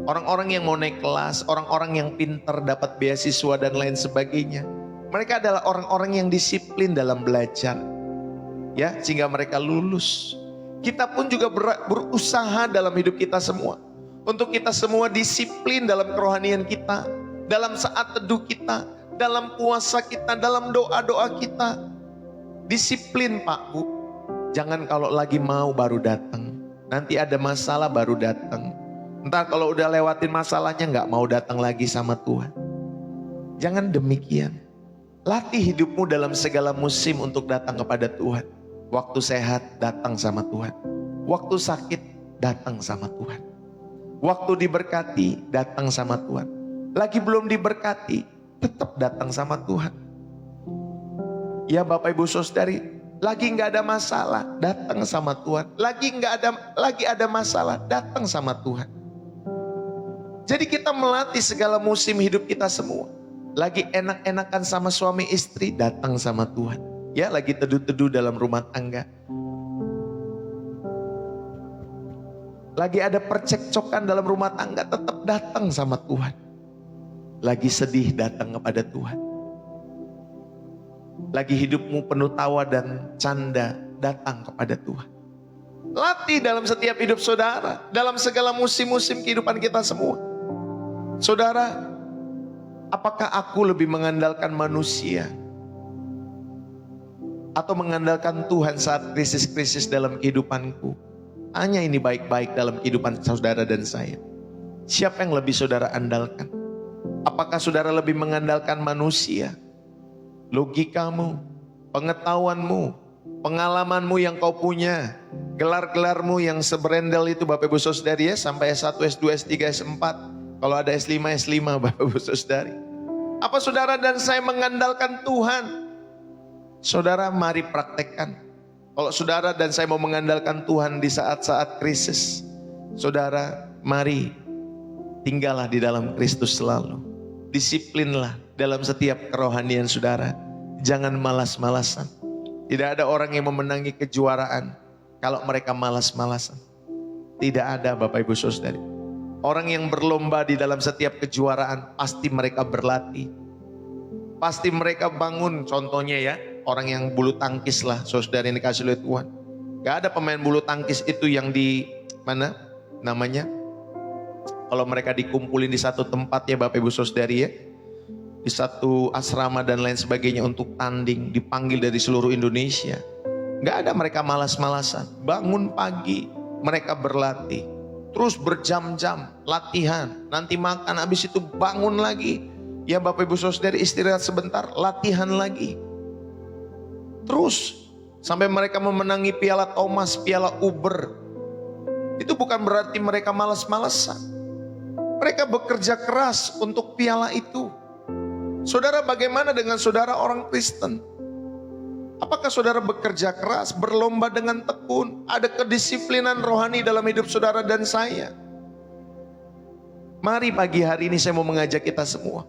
Orang-orang yang mau naik kelas, orang-orang yang pintar dapat beasiswa dan lain sebagainya. Mereka adalah orang-orang yang disiplin dalam belajar. Ya, sehingga mereka lulus. Kita pun juga berusaha dalam hidup kita semua. Untuk kita semua disiplin dalam kerohanian kita. Dalam saat teduh kita. Dalam puasa kita, dalam doa-doa kita. Disiplin Pak Bu. Jangan kalau lagi mau baru datang. Nanti ada masalah baru datang. Entar kalau udah lewatin masalahnya gak mau datang lagi sama Tuhan. Jangan demikian. Latih hidupmu dalam segala musim untuk datang kepada Tuhan. Waktu sehat datang sama Tuhan. Waktu sakit datang sama Tuhan. Waktu diberkati datang sama Tuhan. Lagi belum diberkati tetap datang sama Tuhan. Ya Bapak Ibu Saudari, lagi nggak ada masalah, datang sama Tuhan. Lagi ada masalah, datang sama Tuhan. Jadi kita melatih segala musim hidup kita semua. Lagi enak-enakan sama suami istri, datang sama Tuhan. Ya, lagi teduh-teduh dalam rumah tangga. Lagi ada percekcokan dalam rumah tangga, tetap datang sama Tuhan. Lagi sedih, datang kepada Tuhan. Lagi hidupmu penuh tawa dan canda, datang kepada Tuhan. Latih dalam setiap hidup saudara, dalam segala musim-musim kehidupan kita semua. Saudara, apakah aku lebih mengandalkan manusia atau mengandalkan Tuhan saat krisis-krisis dalam kehidupanku? Hanya ini baik-baik dalam kehidupan saudara dan saya. Siapa yang lebih saudara andalkan? Apakah saudara lebih mengandalkan manusia? Logikamu, pengetahuanmu, pengalamanmu yang kau punya, gelar-gelarmu yang seberendel itu Bapak Ibu Saudari ya, sampai S1, S2, S3, S4. Kalau ada S5, S5 Bapak Ibu Saudari. Apa saudara dan saya mengandalkan Tuhan? Saudara mari praktekkan. Kalau saudara dan saya mau mengandalkan Tuhan di saat-saat krisis, saudara mari tinggallah di dalam Kristus selalu. Disiplinlah dalam setiap kerohanian saudara. Jangan malas-malasan. Tidak ada orang yang memenangi kejuaraan kalau mereka malas-malasan. Tidak ada Bapak Ibu Saudari. Orang yang berlomba di dalam setiap kejuaraan pasti mereka berlatih. Pasti mereka bangun, contohnya ya, orang yang bulu tangkis lah, saudara yang dikasih oleh Tuhan. Gak ada pemain bulu tangkis itu yang di mana namanya? Kalau mereka dikumpulin di satu tempat ya Bapak Ibu Saudari ya, di satu asrama dan lain sebagainya untuk tanding, dipanggil dari seluruh Indonesia. Gak ada mereka malas-malasan, bangun pagi mereka berlatih, terus berjam-jam latihan, nanti makan habis itu bangun lagi. Ya Bapak Ibu Saudari istirahat sebentar, latihan lagi. Terus sampai mereka memenangi piala Thomas, piala Uber. Itu bukan berarti mereka malas-malasan. Mereka bekerja keras untuk piala itu. Saudara, bagaimana dengan saudara orang Kristen? Apakah saudara bekerja keras, berlomba dengan tekun? Ada kedisiplinan rohani dalam hidup saudara dan saya? Mari pagi hari ini saya mau mengajak kita semua.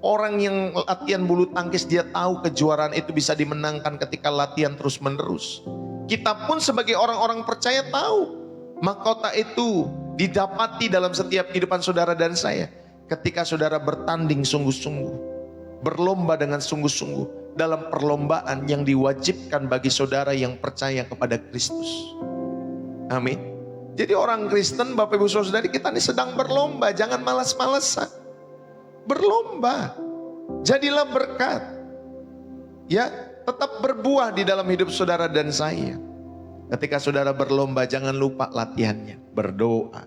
Orang yang latihan bulu tangkis dia tahu kejuaraan itu bisa dimenangkan ketika latihan terus menerus. Kita pun sebagai orang-orang percaya tahu mahkota itu didapati dalam setiap kehidupan saudara dan saya. Ketika saudara bertanding sungguh-sungguh, berlomba dengan sungguh-sungguh dalam perlombaan yang diwajibkan bagi saudara yang percaya kepada Kristus. Amin. Jadi orang Kristen Bapak Ibu Saudari kita ini sedang berlomba, jangan malas-malasan. Berlomba, jadilah berkat. Ya, tetap berbuah di dalam hidup saudara dan saya. Ketika saudara berlomba, jangan lupa latihannya. Berdoa,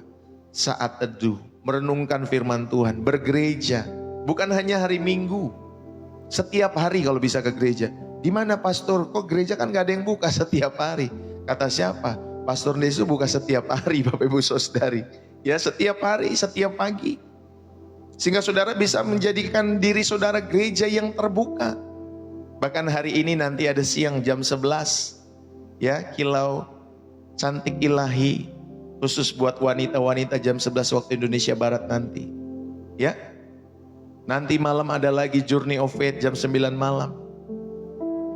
saat teduh, merenungkan firman Tuhan, bergereja. Bukan hanya hari Minggu, setiap hari kalau bisa ke gereja. Di mana pastor? Kok gereja kan gak ada yang buka setiap hari? Kata siapa? Pastor Desu buka setiap hari Bapak Ibu Saudari. Ya, setiap hari, setiap pagi. Sehingga saudara bisa menjadikan diri saudara gereja yang terbuka. Bahkan hari ini nanti ada siang jam 11. Ya, kilau cantik ilahi. Khusus buat wanita-wanita jam 11 waktu Indonesia Barat nanti. Ya. Nanti malam ada lagi Journey of Faith jam 9 malam.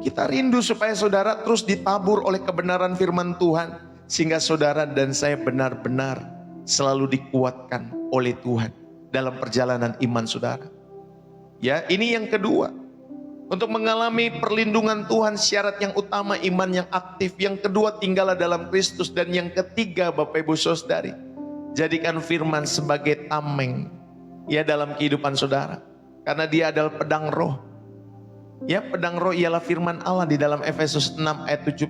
Kita rindu supaya saudara terus ditabur oleh kebenaran firman Tuhan. Sehingga saudara dan saya benar-benar selalu dikuatkan oleh Tuhan dalam perjalanan iman saudara. Ya, ini yang kedua. Untuk mengalami perlindungan Tuhan, syarat yang utama iman yang aktif. Yang kedua, tinggallah dalam Kristus. Dan yang ketiga, Bapak Ibu Saudari, jadikan firman sebagai tameng ya dalam kehidupan saudara. Karena dia adalah pedang roh. Ya, pedang roh ialah firman Allah di dalam Efesus 6 ayat 17.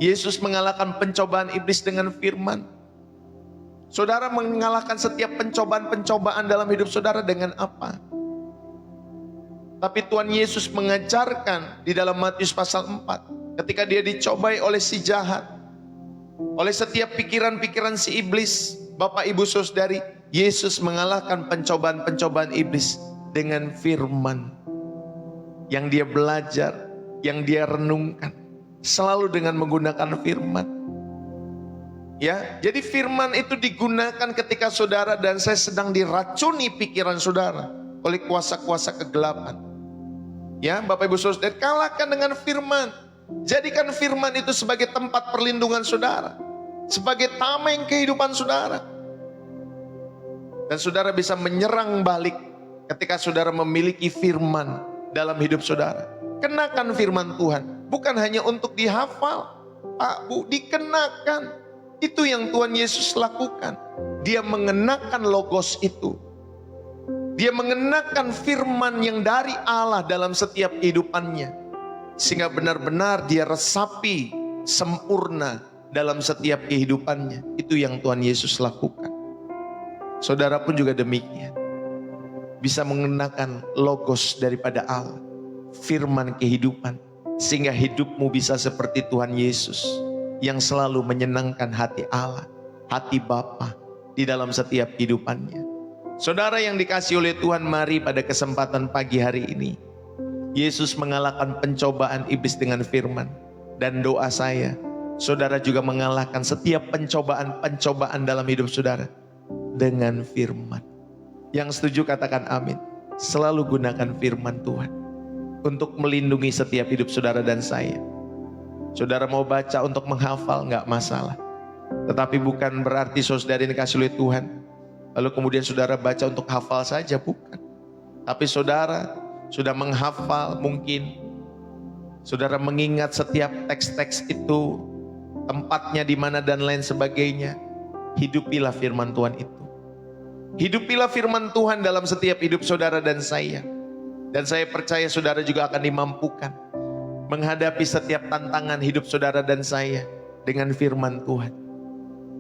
Yesus mengalahkan pencobaan iblis dengan firman. Saudara mengalahkan setiap pencobaan-pencobaan dalam hidup saudara dengan apa? Tapi Tuhan Yesus mengajarkan di dalam Matius pasal 4. Ketika dia dicobai oleh si jahat. Oleh setiap pikiran-pikiran si iblis. Bapak Ibu Saudari, Yesus mengalahkan pencobaan-pencobaan iblis dengan firman. Yang dia belajar, yang dia renungkan. Selalu dengan menggunakan firman. Ya, jadi firman itu digunakan ketika saudara dan saya sedang diracuni pikiran saudara oleh kuasa-kuasa kegelapan. Ya, Bapak Ibu Saudara, kalahkan dengan firman. Jadikan firman itu sebagai tempat perlindungan saudara, sebagai tameng kehidupan saudara. Dan saudara bisa menyerang balik ketika saudara memiliki firman dalam hidup saudara. Kenakan firman Tuhan, bukan hanya untuk dihafal, Pak Bu, dikenakan. Itu yang Tuhan Yesus lakukan. Dia mengenakan logos itu. Dia mengenakan firman yang dari Allah dalam setiap kehidupannya. Sehingga benar-benar dia resapi sempurna dalam setiap kehidupannya. Itu yang Tuhan Yesus lakukan. Saudara pun juga demikian. Bisa mengenakan logos daripada Allah. Firman kehidupan. Sehingga hidupmu bisa seperti Tuhan Yesus. Yang selalu menyenangkan hati Allah, hati Bapa di dalam setiap kehidupannya. Saudara yang dikasihi oleh Tuhan, mari pada kesempatan pagi hari ini, Yesus mengalahkan pencobaan iblis dengan firman. Dan doa saya, saudara juga mengalahkan setiap pencobaan-pencobaan dalam hidup saudara dengan firman. Yang setuju katakan amin. Selalu gunakan firman Tuhan untuk melindungi setiap hidup saudara dan saya. Saudara mau baca untuk menghafal, nggak masalah. Tetapi bukan berarti saudara ini dikasih oleh Tuhan, lalu kemudian saudara baca untuk hafal saja, bukan. Tapi saudara sudah menghafal, mungkin saudara mengingat setiap teks-teks itu, tempatnya di mana dan lain sebagainya. Hidupilah firman Tuhan itu. Hidupilah firman Tuhan dalam setiap hidup saudara dan saya. Dan saya percaya saudara juga akan dimampukan menghadapi setiap tantangan hidup saudara dan saya dengan firman Tuhan.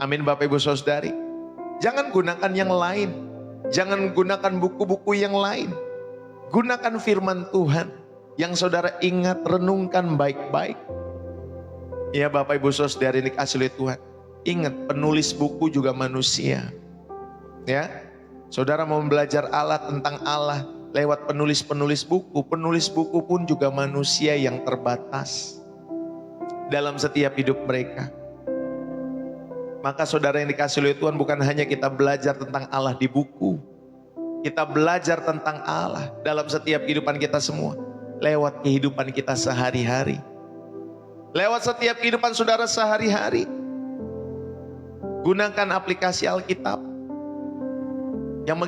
Amin Bapak Ibu Saudari. Jangan gunakan yang lain. Jangan gunakan buku-buku yang lain. Gunakan firman Tuhan yang saudara ingat, renungkan baik-baik. Ya Bapak Ibu Saudari dikasihi oleh Tuhan. Ingat, penulis buku juga manusia. Ya, saudara mau belajar Allah tentang Allah lewat penulis-penulis buku. Penulis buku pun juga manusia yang terbatas dalam setiap hidup mereka. Maka saudara yang dikasihi oleh Tuhan, bukan hanya kita belajar tentang Allah di buku. Kita belajar tentang Allah dalam setiap kehidupan kita semua. Lewat kehidupan kita sehari-hari. Lewat setiap kehidupan saudara sehari-hari. Gunakan aplikasi Alkitab yang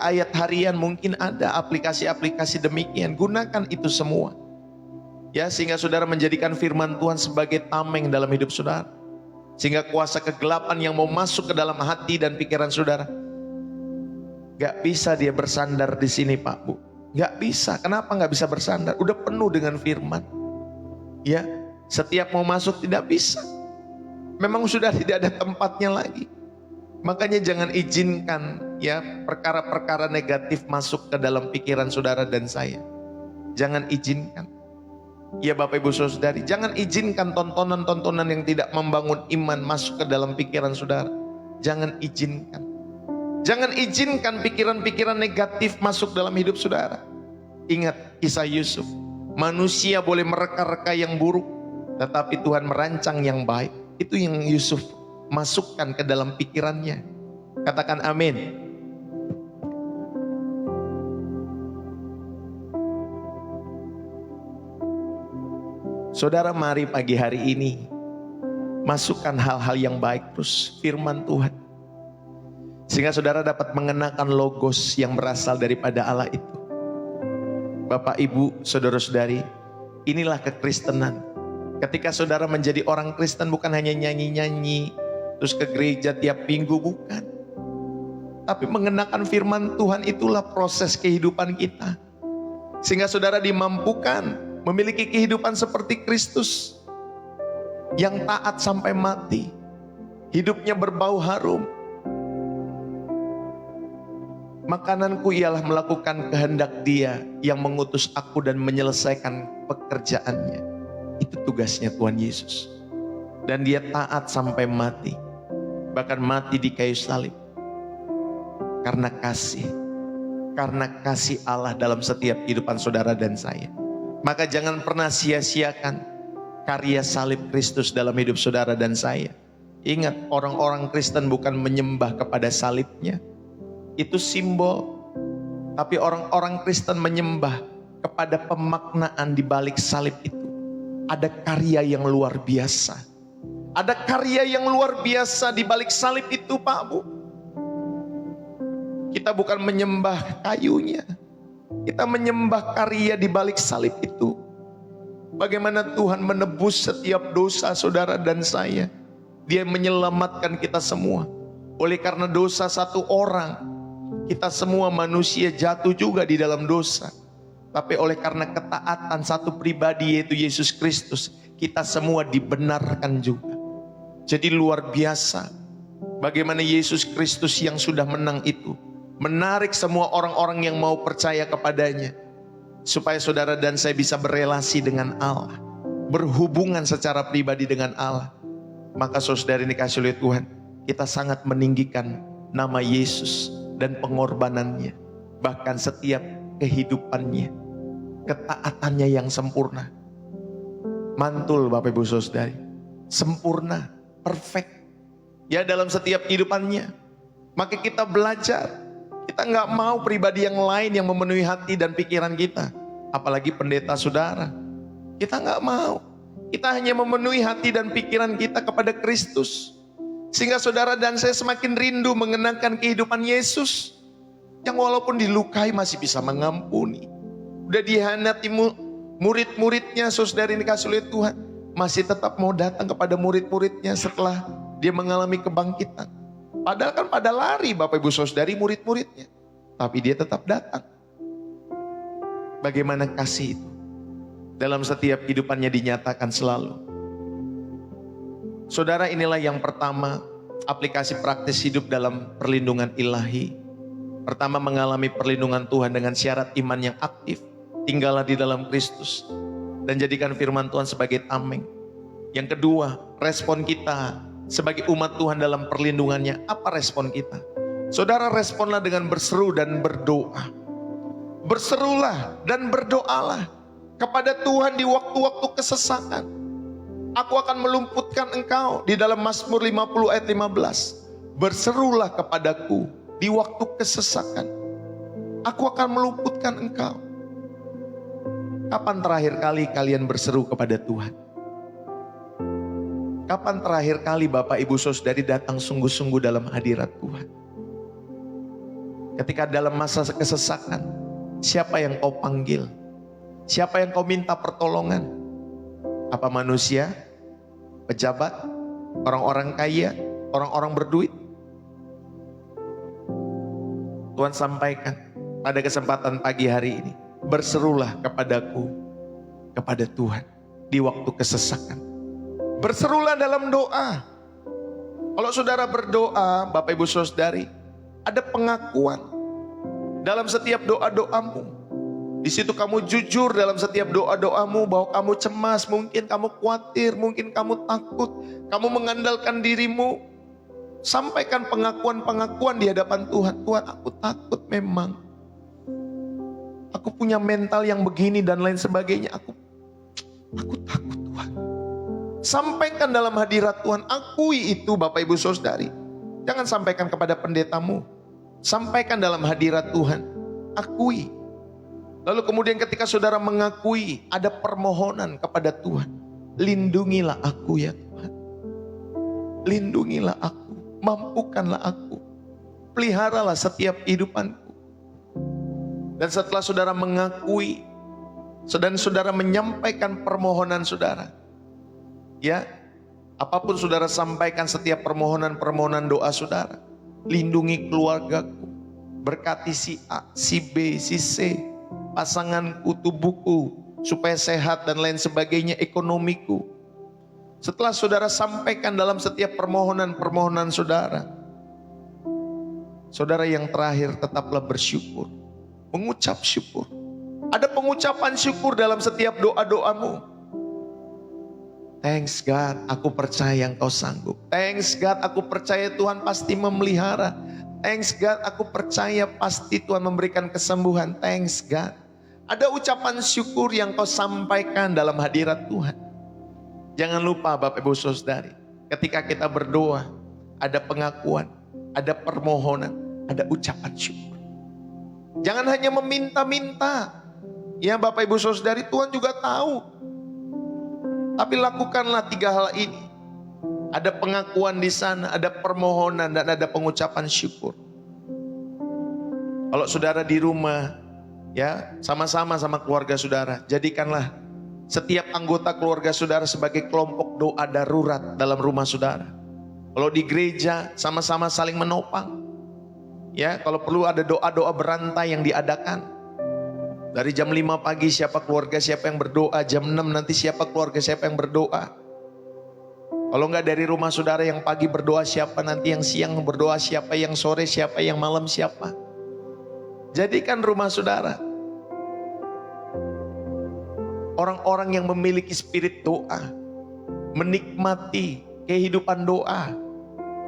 ayat harian, mungkin ada aplikasi-aplikasi demikian. Gunakan itu semua. Ya, sehingga saudara menjadikan firman Tuhan sebagai tameng dalam hidup saudara. Sehingga kuasa kegelapan yang mau masuk ke dalam hati dan pikiran saudara, gak bisa dia bersandar di sini Pak Bu. Gak bisa. Kenapa gak bisa bersandar? Udah penuh dengan firman. Ya, setiap mau masuk tidak bisa. Memang sudah tidak ada tempatnya lagi. Makanya jangan izinkan ya perkara-perkara negatif masuk ke dalam pikiran saudara dan saya. Jangan izinkan. Ya Bapak Ibu Saudari, jangan izinkan tontonan-tontonan yang tidak membangun iman masuk ke dalam pikiran saudara. Jangan izinkan. Jangan izinkan pikiran-pikiran negatif masuk dalam hidup saudara. Ingat kisah Yusuf. Manusia boleh mereka-reka yang buruk, tetapi Tuhan merancang yang baik. Itu yang Yusuf masukkan ke dalam pikirannya. Katakan amin. Saudara, mari pagi hari ini masukkan hal-hal yang baik terus firman Tuhan. Sehingga saudara dapat mengenakan logos yang berasal daripada Allah itu. Bapak, Ibu, saudara-saudari, inilah kekristenan. Ketika saudara menjadi orang Kristen, bukan hanya nyanyi-nyanyi terus ke gereja tiap minggu, bukan. Tapi mengenakan firman Tuhan itulah proses kehidupan kita. Sehingga saudara dimampukan memiliki kehidupan seperti Kristus. Yang taat sampai mati. Hidupnya berbau harum. Makananku ialah melakukan kehendak Dia yang mengutus aku dan menyelesaikan pekerjaannya. Itu tugasnya Tuhan Yesus. Dan Dia taat sampai mati. Bahkan mati di kayu salib. Karena kasih. Karena kasih Allah dalam setiap kehidupan saudara dan saya. Maka jangan pernah sia-siakan karya salib Kristus dalam hidup saudara dan saya. Ingat, orang-orang Kristen bukan menyembah kepada salibnya. Itu simbol. Tapi orang-orang Kristen menyembah kepada pemaknaan di balik salib itu. Ada karya yang luar biasa. Ada karya yang luar biasa di balik salib itu, Pak Bu. Kita bukan menyembah kayunya. Kita menyembah karya di balik salib itu. Bagaimana Tuhan menebus setiap dosa saudara dan saya. Dia menyelamatkan kita semua. Oleh karena dosa satu orang, kita semua manusia jatuh juga di dalam dosa. Tapi oleh karena ketaatan satu pribadi yaitu Yesus Kristus, kita semua dibenarkan juga. Jadi luar biasa bagaimana Yesus Kristus yang sudah menang itu menarik semua orang-orang yang mau percaya kepadanya. Supaya saudara dan saya bisa berelasi dengan Allah, berhubungan secara pribadi dengan Allah. Maka saudara ini dikasih oleh Tuhan, kita sangat meninggikan nama Yesus dan pengorbanannya. Bahkan setiap kehidupannya, ketaatannya yang sempurna. Mantul Bapak Ibu Saudari, sempurna, perfect. Ya dalam setiap kehidupannya. Maka kita belajar, kita nggak mau pribadi yang lain yang memenuhi hati dan pikiran kita. Apalagi pendeta saudara. Kita nggak mau. Kita hanya memenuhi hati dan pikiran kita kepada Kristus. Sehingga saudara dan saya semakin rindu mengenakan kehidupan Yesus. Yang walaupun dilukai masih bisa mengampuni. Udah dihianati murid-muridnya, saudara ini dikasih oleh Tuhan. Masih tetap mau datang kepada murid-muridnya setelah dia mengalami kebangkitan. Padahal kan pada lari Bapak Ibu Saudari murid-muridnya. Tapi dia tetap datang. Bagaimana kasih itu? Dalam setiap kehidupannya dinyatakan selalu. Saudara, inilah yang pertama, aplikasi praktis hidup dalam perlindungan ilahi. Pertama, mengalami perlindungan Tuhan dengan syarat iman yang aktif. Tinggallah di dalam Kristus dan jadikan firman Tuhan sebagai tameng. Yang kedua, respon kita sebagai umat Tuhan dalam perlindungannya. Apa respon kita? Saudara, responlah dengan berseru dan berdoa. Berserulah dan berdoalah kepada Tuhan di waktu-waktu kesesakan. Aku akan melumputkan engkau di dalam Mazmur 50 ayat 15. Berserulah kepadaku di waktu kesesakan. Aku akan melumputkan engkau. Kapan terakhir kali kalian berseru kepada Tuhan? Kapan terakhir kali Bapak Ibu Saudari datang sungguh-sungguh dalam hadirat Tuhan? Ketika dalam masa kesesakan, siapa yang kau panggil? Siapa yang kau minta pertolongan? Apa manusia? Pejabat? Orang-orang kaya? Orang-orang berduit? Tuhan sampaikan pada kesempatan pagi hari ini. Berserulah kepadaku, kepada Tuhan di waktu kesesakan. Berserulah dalam doa. Kalau saudara berdoa, Bapak Ibu Saudari, ada pengakuan dalam setiap doa-doamu. Di situ kamu jujur dalam setiap doa-doamu bahwa kamu cemas, mungkin kamu khawatir, mungkin kamu takut, kamu mengandalkan dirimu. Sampaikan pengakuan-pengakuan di hadapan Tuhan. Tuhan, aku takut memang. Aku punya mental yang begini dan lain sebagainya. Aku takut Tuhan. Sampaikan dalam hadirat Tuhan. Akui itu Bapak Ibu Saudari. Jangan sampaikan kepada pendetamu. Sampaikan dalam hadirat Tuhan. Akui. Lalu kemudian ketika saudara mengakui, ada permohonan kepada Tuhan. Lindungilah aku ya Tuhan. Lindungilah aku. Mampukanlah aku. Peliharalah setiap kehidupanku. Dan setelah saudara mengakui, dan saudara menyampaikan permohonan saudara. Ya, apapun saudara sampaikan setiap permohonan-permohonan doa saudara. Lindungi keluargaku. Berkati si A, si B, si C. Pasanganku, tubuhku, supaya sehat dan lain sebagainya, ekonomiku. Setelah saudara sampaikan dalam setiap permohonan-permohonan saudara, saudara yang terakhir tetaplah bersyukur, mengucap syukur. Ada pengucapan syukur dalam setiap doa-doamu. Thanks God, aku percaya Engkau sanggup. Thanks God, aku percaya Tuhan pasti memelihara. Thanks God, aku percaya pasti Tuhan memberikan kesembuhan. Thanks God. Ada ucapan syukur yang kau sampaikan dalam hadirat Tuhan. Jangan lupa Bapak Ibu Saudari, Ketika kita berdoa, ada pengakuan, ada permohonan, ada ucapan syukur. Jangan hanya meminta-minta. Ya Bapak Ibu Saudari, Tuhan juga tahu. Tapi lakukanlah 3 hal ini. Ada pengakuan di sana, ada permohonan, dan ada pengucapan syukur. Kalau saudara di rumah, ya sama-sama sama keluarga saudara, jadikanlah setiap anggota keluarga saudara sebagai kelompok doa darurat dalam rumah saudara. Kalau di gereja, sama-sama saling menopang. Ya, kalau perlu ada doa-doa berantai yang diadakan. Dari jam 5 pagi siapa keluarga siapa yang berdoa, jam 6 nanti siapa keluarga siapa yang berdoa. Kalau enggak dari rumah saudara yang pagi berdoa siapa, nanti yang siang berdoa siapa, yang sore siapa, yang malam siapa. Jadikan rumah saudara orang-orang yang memiliki spirit doa, menikmati kehidupan doa,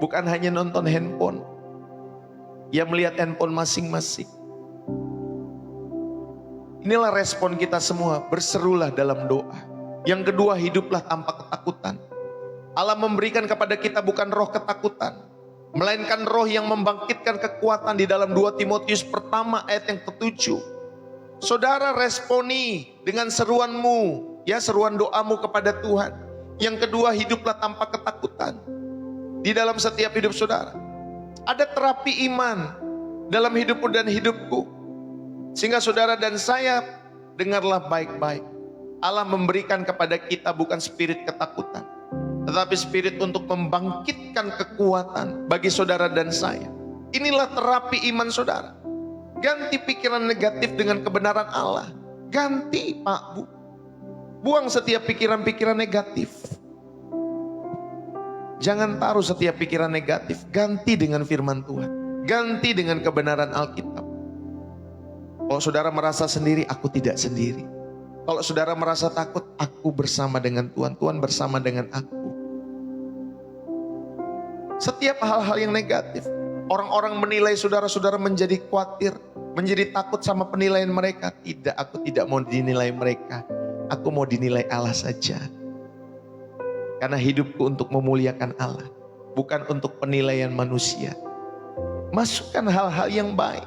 bukan hanya nonton handphone, ya melihat handphone masing-masing. Inilah respon kita semua, berserulah dalam doa. Yang kedua, hiduplah tanpa ketakutan. Allah memberikan kepada kita bukan roh ketakutan, melainkan roh yang membangkitkan kekuatan. Di dalam 2 Timotius pertama ayat yang ke-7. Saudara responi dengan seruanmu, ya seruan doamu kepada Tuhan. Yang kedua, hiduplah tanpa ketakutan. Di dalam setiap hidup saudara, ada terapi iman dalam hidupmu dan hidupku. Sehingga saudara dan saya, dengarlah baik-baik. Allah memberikan kepada kita bukan spirit ketakutan, tetapi spirit untuk membangkitkan kekuatan bagi saudara dan saya. Inilah terapi iman saudara. Ganti pikiran negatif dengan kebenaran Allah. Ganti Pak Bu. Buang setiap pikiran-pikiran negatif. Jangan taruh setiap pikiran negatif. Ganti dengan firman Tuhan. Ganti dengan kebenaran Alkitab. Kalau saudara merasa sendiri, aku tidak sendiri. Kalau saudara merasa takut, aku bersama dengan Tuhan. Tuhan bersama dengan aku. Setiap hal-hal yang negatif, orang-orang menilai saudara-saudara menjadi khawatir, menjadi takut sama penilaian mereka. Tidak, aku tidak mau dinilai mereka. Aku mau dinilai Allah saja. Karena hidupku untuk memuliakan Allah, bukan untuk penilaian manusia. Masukkan hal-hal yang baik.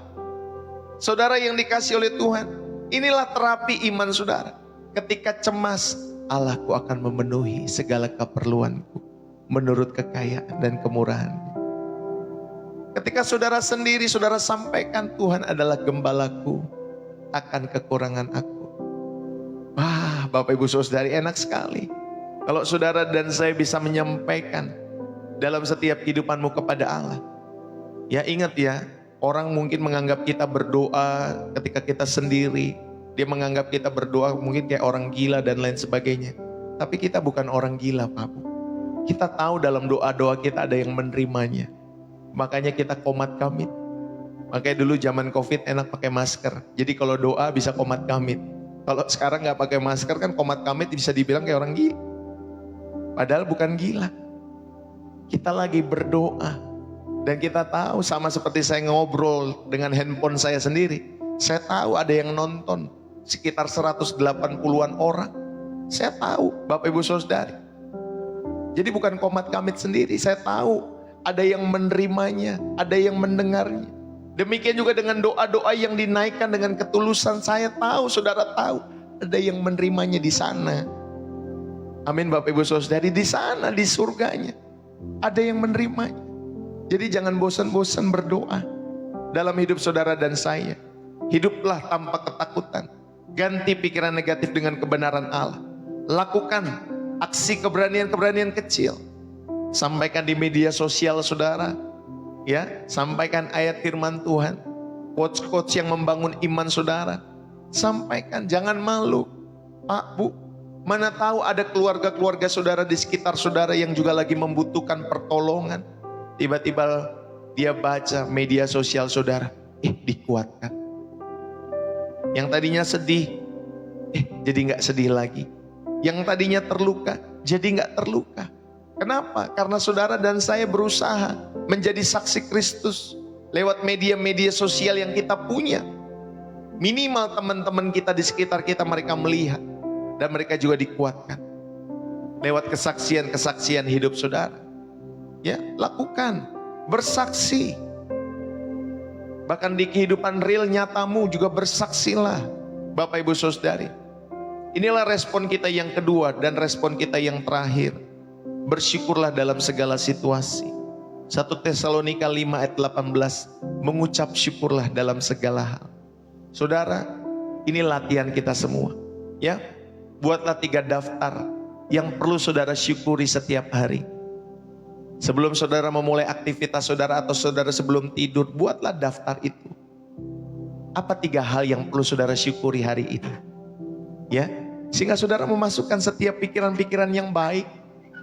Saudara yang dikasih oleh Tuhan, inilah terapi iman saudara. Ketika cemas, Allahku akan memenuhi segala keperluanku menurut kekayaan dan kemurahan. Ketika saudara sendiri, saudara sampaikan, Tuhan adalah gembalaku, akan kekurangan aku. Wah, Bapak Ibu Saudari, enak sekali kalau saudara dan saya bisa menyampaikan dalam setiap kehidupanmu kepada Allah. Ya ingat ya, orang mungkin menganggap kita berdoa ketika kita sendiri. Dia menganggap kita berdoa mungkin kayak orang gila dan lain sebagainya. Tapi kita bukan orang gila Pak Bu. Kita tahu dalam doa-doa kita ada yang menerimanya. Makanya kita komat kamit. Makanya dulu zaman COVID enak pakai masker. Jadi kalau doa bisa komat kamit. Kalau sekarang gak pakai masker kan komat kamit bisa dibilang kayak orang gila. Padahal bukan gila. Kita lagi berdoa. Dan kita tahu sama seperti saya ngobrol dengan handphone saya sendiri. Saya tahu ada yang nonton sekitar 180-an orang. Saya tahu Bapak Ibu Saudari. Jadi bukan komat kamit sendiri. Saya tahu ada yang menerimanya, ada yang mendengarnya. Demikian juga dengan doa-doa yang dinaikkan dengan ketulusan. Saya tahu, saudara tahu, ada yang menerimanya di sana. Amin Bapak Ibu Saudari, di sana di surganya ada yang menerimanya. Jadi jangan bosan-bosan berdoa dalam hidup saudara dan saya. Hiduplah tanpa ketakutan. Ganti pikiran negatif dengan kebenaran Allah. Lakukan aksi keberanian-keberanian kecil. Sampaikan di media sosial saudara. Ya, sampaikan ayat firman Tuhan. Quotes-quotes yang membangun iman saudara. Sampaikan, jangan malu. Pak, Bu, mana tahu ada keluarga-keluarga saudara di sekitar saudara yang juga lagi membutuhkan pertolongan. Tiba-tiba dia baca media sosial saudara. Dikuatkan. Yang tadinya sedih, jadi gak sedih lagi. Yang tadinya terluka, jadi gak terluka. Kenapa? Karena saudara dan saya berusaha menjadi saksi Kristus lewat media-media sosial yang kita punya. Minimal teman-teman kita di sekitar kita mereka melihat dan mereka juga dikuatkan. lewat kesaksian-kesaksian hidup saudara. Ya, lakukan, bersaksi. Bahkan di kehidupan real nyatamu juga bersaksilah, Bapak Ibu Saudari. Inilah respon kita yang kedua dan respon kita yang terakhir. Bersyukurlah dalam segala situasi. 1 Tesalonika 5 ayat 18, mengucap syukurlah dalam segala hal. Saudara, ini latihan kita semua. Ya, buatlah 3 daftar yang perlu saudara syukuri setiap hari. Sebelum saudara memulai aktivitas saudara atau saudara sebelum tidur, buatlah daftar itu. Apa 3 hal yang perlu saudara syukuri hari ini? Ya, sehingga saudara memasukkan setiap pikiran-pikiran yang baik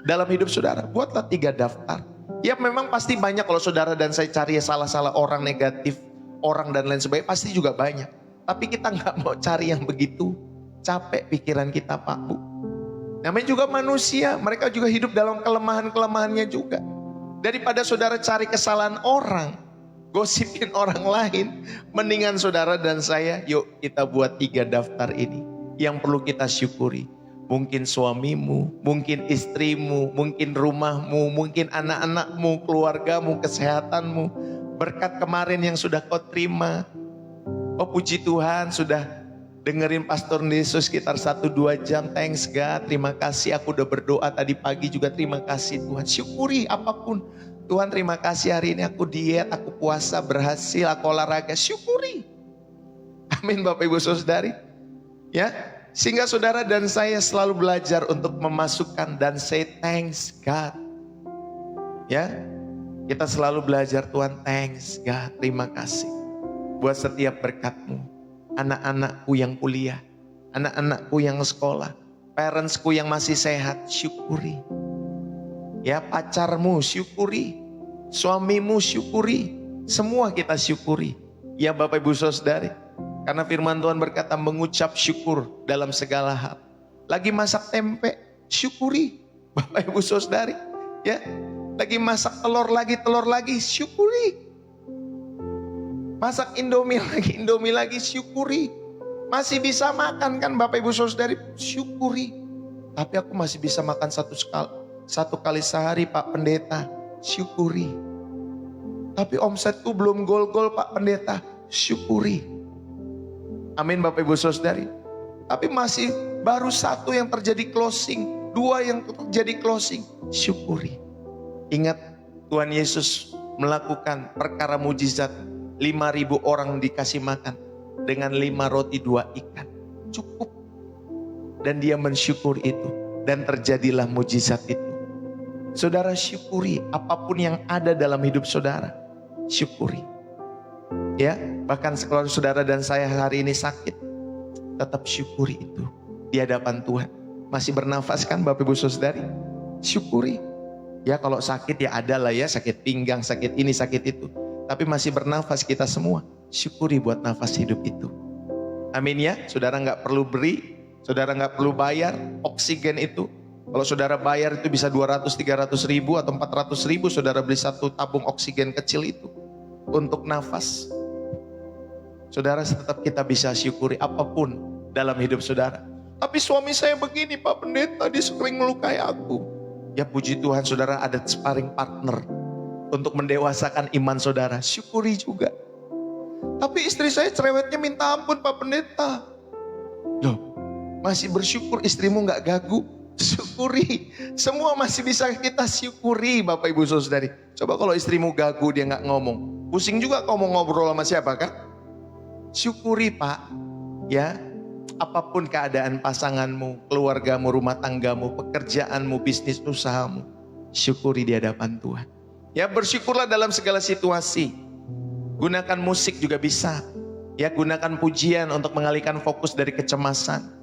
dalam hidup saudara. Buatlah 3 daftar. Ya memang pasti banyak kalau saudara dan saya cari salah-salah orang negatif, orang dan lain sebagainya, pasti juga banyak. Tapi kita nggak mau cari yang begitu. Capek pikiran kita Pak Bu. Namanya juga manusia, mereka juga hidup dalam kelemahan-kelemahannya juga. Daripada saudara cari kesalahan orang, gosipin orang lain, mendingan saudara dan saya, yuk kita buat 3 daftar ini yang perlu kita syukuri. Mungkin suamimu, mungkin istrimu, mungkin rumahmu, mungkin anak-anakmu, keluargamu, kesehatanmu, berkat kemarin yang sudah kau terima. Oh puji Tuhan sudah dengerin Pastor Yesus sekitar 1-2 jam. Thanks God, terima kasih, aku udah berdoa tadi pagi juga, terima kasih Tuhan. Syukuri apapun. Tuhan terima kasih hari ini aku diet, aku puasa, berhasil, aku olahraga. Syukuri. Amin Bapak Ibu Saudari. Ya, sehingga saudara dan saya selalu belajar untuk memasukkan dan say thanks God. Ya, kita selalu belajar Tuhan thanks God, terima kasih. Buat setiap berkat-Mu. Anak-anakku yang kuliah, anak-anakku yang sekolah, parentsku yang masih sehat, syukuri. Ya, pacarmu syukuri, suamimu syukuri, semua kita syukuri. Ya Bapak Ibu Saudari, karena firman Tuhan berkata mengucap syukur dalam segala hal. Lagi masak tempe, syukuri. Bapak Ibu Saudari, ya, lagi masak telur lagi, syukuri. Masak Indomie lagi, syukuri. Masih bisa makan kan Bapak Ibu Saudari, syukuri. Tapi aku masih bisa makan satu kali sehari Pak Pendeta, syukuri. Tapi omsetku belum gol-gol Pak Pendeta, syukuri. Amin Bapak Ibu Saudari. Tapi masih baru 1 yang terjadi closing, 2 yang terjadi closing, syukuri. Ingat Tuhan Yesus melakukan perkara mujizat. 5.000 orang dikasih makan dengan 5 roti 2 ikan. Cukup. Dan dia mensyukur itu. Dan terjadilah mujizat itu. Saudara syukuri apapun yang ada dalam hidup saudara. Syukuri. Ya, bahkan kalau saudara dan saya hari ini sakit, tetap syukuri itu di hadapan Tuhan. Masih bernafas kan Bapak Ibu Saudari? Syukuri. Ya kalau sakit ya ada lah ya, sakit pinggang, sakit ini, sakit itu. Tapi masih bernafas kita semua, syukuri buat nafas hidup itu. Amin ya, saudara nggak perlu beri, saudara nggak perlu bayar oksigen itu. Kalau saudara bayar itu bisa 200-300 ribu atau 400 ribu, saudara beli 1 tabung oksigen kecil itu untuk nafas. Saudara tetap kita bisa syukuri apapun dalam hidup saudara. Tapi suami saya begini Pak Pendeta, dia sering melukai aku. Ya puji Tuhan saudara ada sparring partner untuk mendewasakan iman saudara, syukuri juga. Tapi istri saya cerewetnya minta ampun Pak Pendeta. Loh, masih bersyukur istrimu gak gagu? Syukuri. Semua masih bisa kita syukuri Bapak Ibu Saudari. Coba kalau istrimu gagu dia gak ngomong, pusing juga kau mau ngobrol sama siapa kan? Syukuri Pak. Ya, apapun keadaan pasanganmu, keluargamu, rumah tanggamu, pekerjaanmu, bisnis usahamu, syukuri di hadapan Tuhan. Ya bersyukurlah dalam segala situasi. Gunakan musik juga bisa. Ya gunakan pujian untuk mengalihkan fokus dari kecemasan.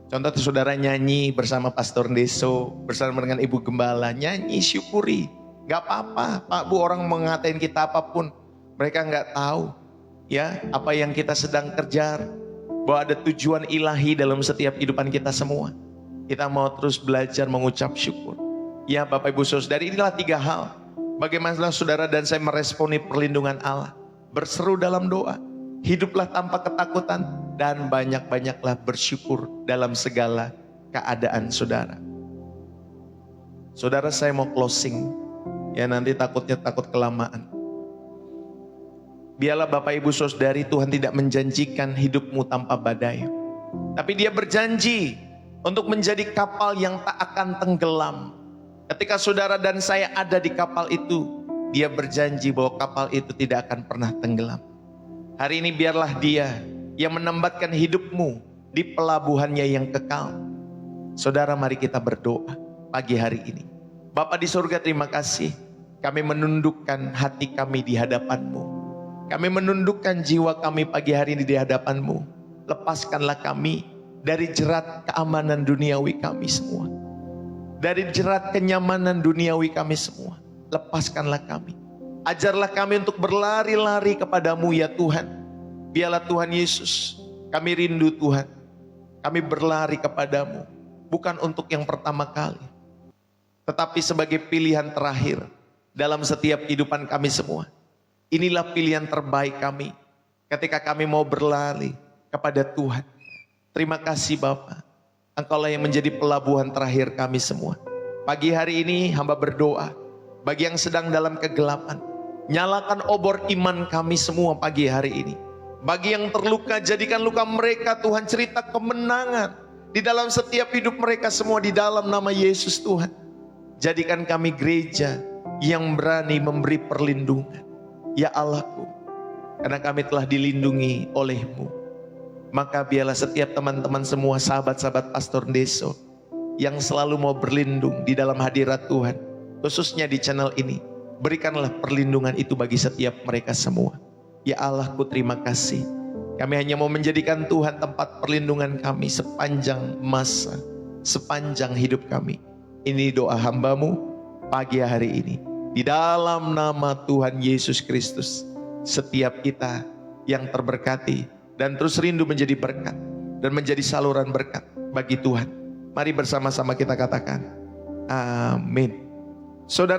Contoh saudara nyanyi bersama Pastor Deso, bersama dengan Ibu Gembala, nyanyi syukuri. Gak apa-apa Pak Bu, orang mengatain kita apapun, mereka gak tahu ya apa yang kita sedang kejar. Bahwa ada tujuan ilahi dalam setiap kehidupan kita semua. Kita mau terus belajar mengucap syukur. Ya Bapak Ibu Saudari, inilah 3 hal. Bagaimana saudara dan saya meresponi perlindungan Allah. Berseru dalam doa. Hiduplah tanpa ketakutan. Dan banyak-banyaklah bersyukur dalam segala keadaan saudara. Saudara, saya mau closing. Ya, nanti takut kelamaan. Biarlah Bapak Ibu Saudari, Tuhan tidak menjanjikan hidupmu tanpa badai. Tapi Dia berjanji untuk menjadi kapal yang tak akan tenggelam. Ketika saudara dan saya ada di kapal itu, Dia berjanji bahwa kapal itu tidak akan pernah tenggelam. Hari ini biarlah Dia yang menambatkan hidupmu di pelabuhannya yang kekal. Saudara, mari kita berdoa pagi hari ini. Bapa di surga, terima kasih. Kami menundukkan hati kami di hadapan-Mu. Kami menundukkan jiwa kami pagi hari ini di hadapan-Mu. Lepaskanlah kami dari jerat keamanan duniawi kami semua. Dari jerat kenyamanan duniawi kami semua. Lepaskanlah kami. Ajarlah kami untuk berlari-lari kepadamu ya Tuhan. Biarlah Tuhan Yesus, kami rindu Tuhan. Kami berlari kepadamu. Bukan untuk yang pertama kali, tetapi sebagai pilihan terakhir dalam setiap kehidupan kami semua. Inilah pilihan terbaik kami ketika kami mau berlari kepada Tuhan. Terima kasih Bapa. Engkaulah yang menjadi pelabuhan terakhir kami semua. Pagi hari ini hamba berdoa bagi yang sedang dalam kegelapan. Nyalakan obor iman kami semua pagi hari ini. Bagi yang terluka, jadikan luka mereka Tuhan cerita kemenangan di dalam setiap hidup mereka semua di dalam nama Yesus Tuhan. Jadikan kami gereja yang berani memberi perlindungan. Ya Allahku, karena kami telah dilindungi oleh-Mu. Maka biarlah setiap teman-teman semua, sahabat-sahabat Pastor Deso, yang selalu mau berlindung di dalam hadirat Tuhan, khususnya di channel ini, berikanlah perlindungan itu bagi setiap mereka semua. Ya Allahku, terima kasih. Kami hanya mau menjadikan Tuhan tempat perlindungan kami sepanjang masa, sepanjang hidup kami. Ini doa hamba-Mu pagi hari ini. Di dalam nama Tuhan Yesus Kristus, setiap kita yang terberkati dan terus rindu menjadi berkat dan menjadi saluran berkat bagi Tuhan. Mari bersama-sama kita katakan, amin. Saudara,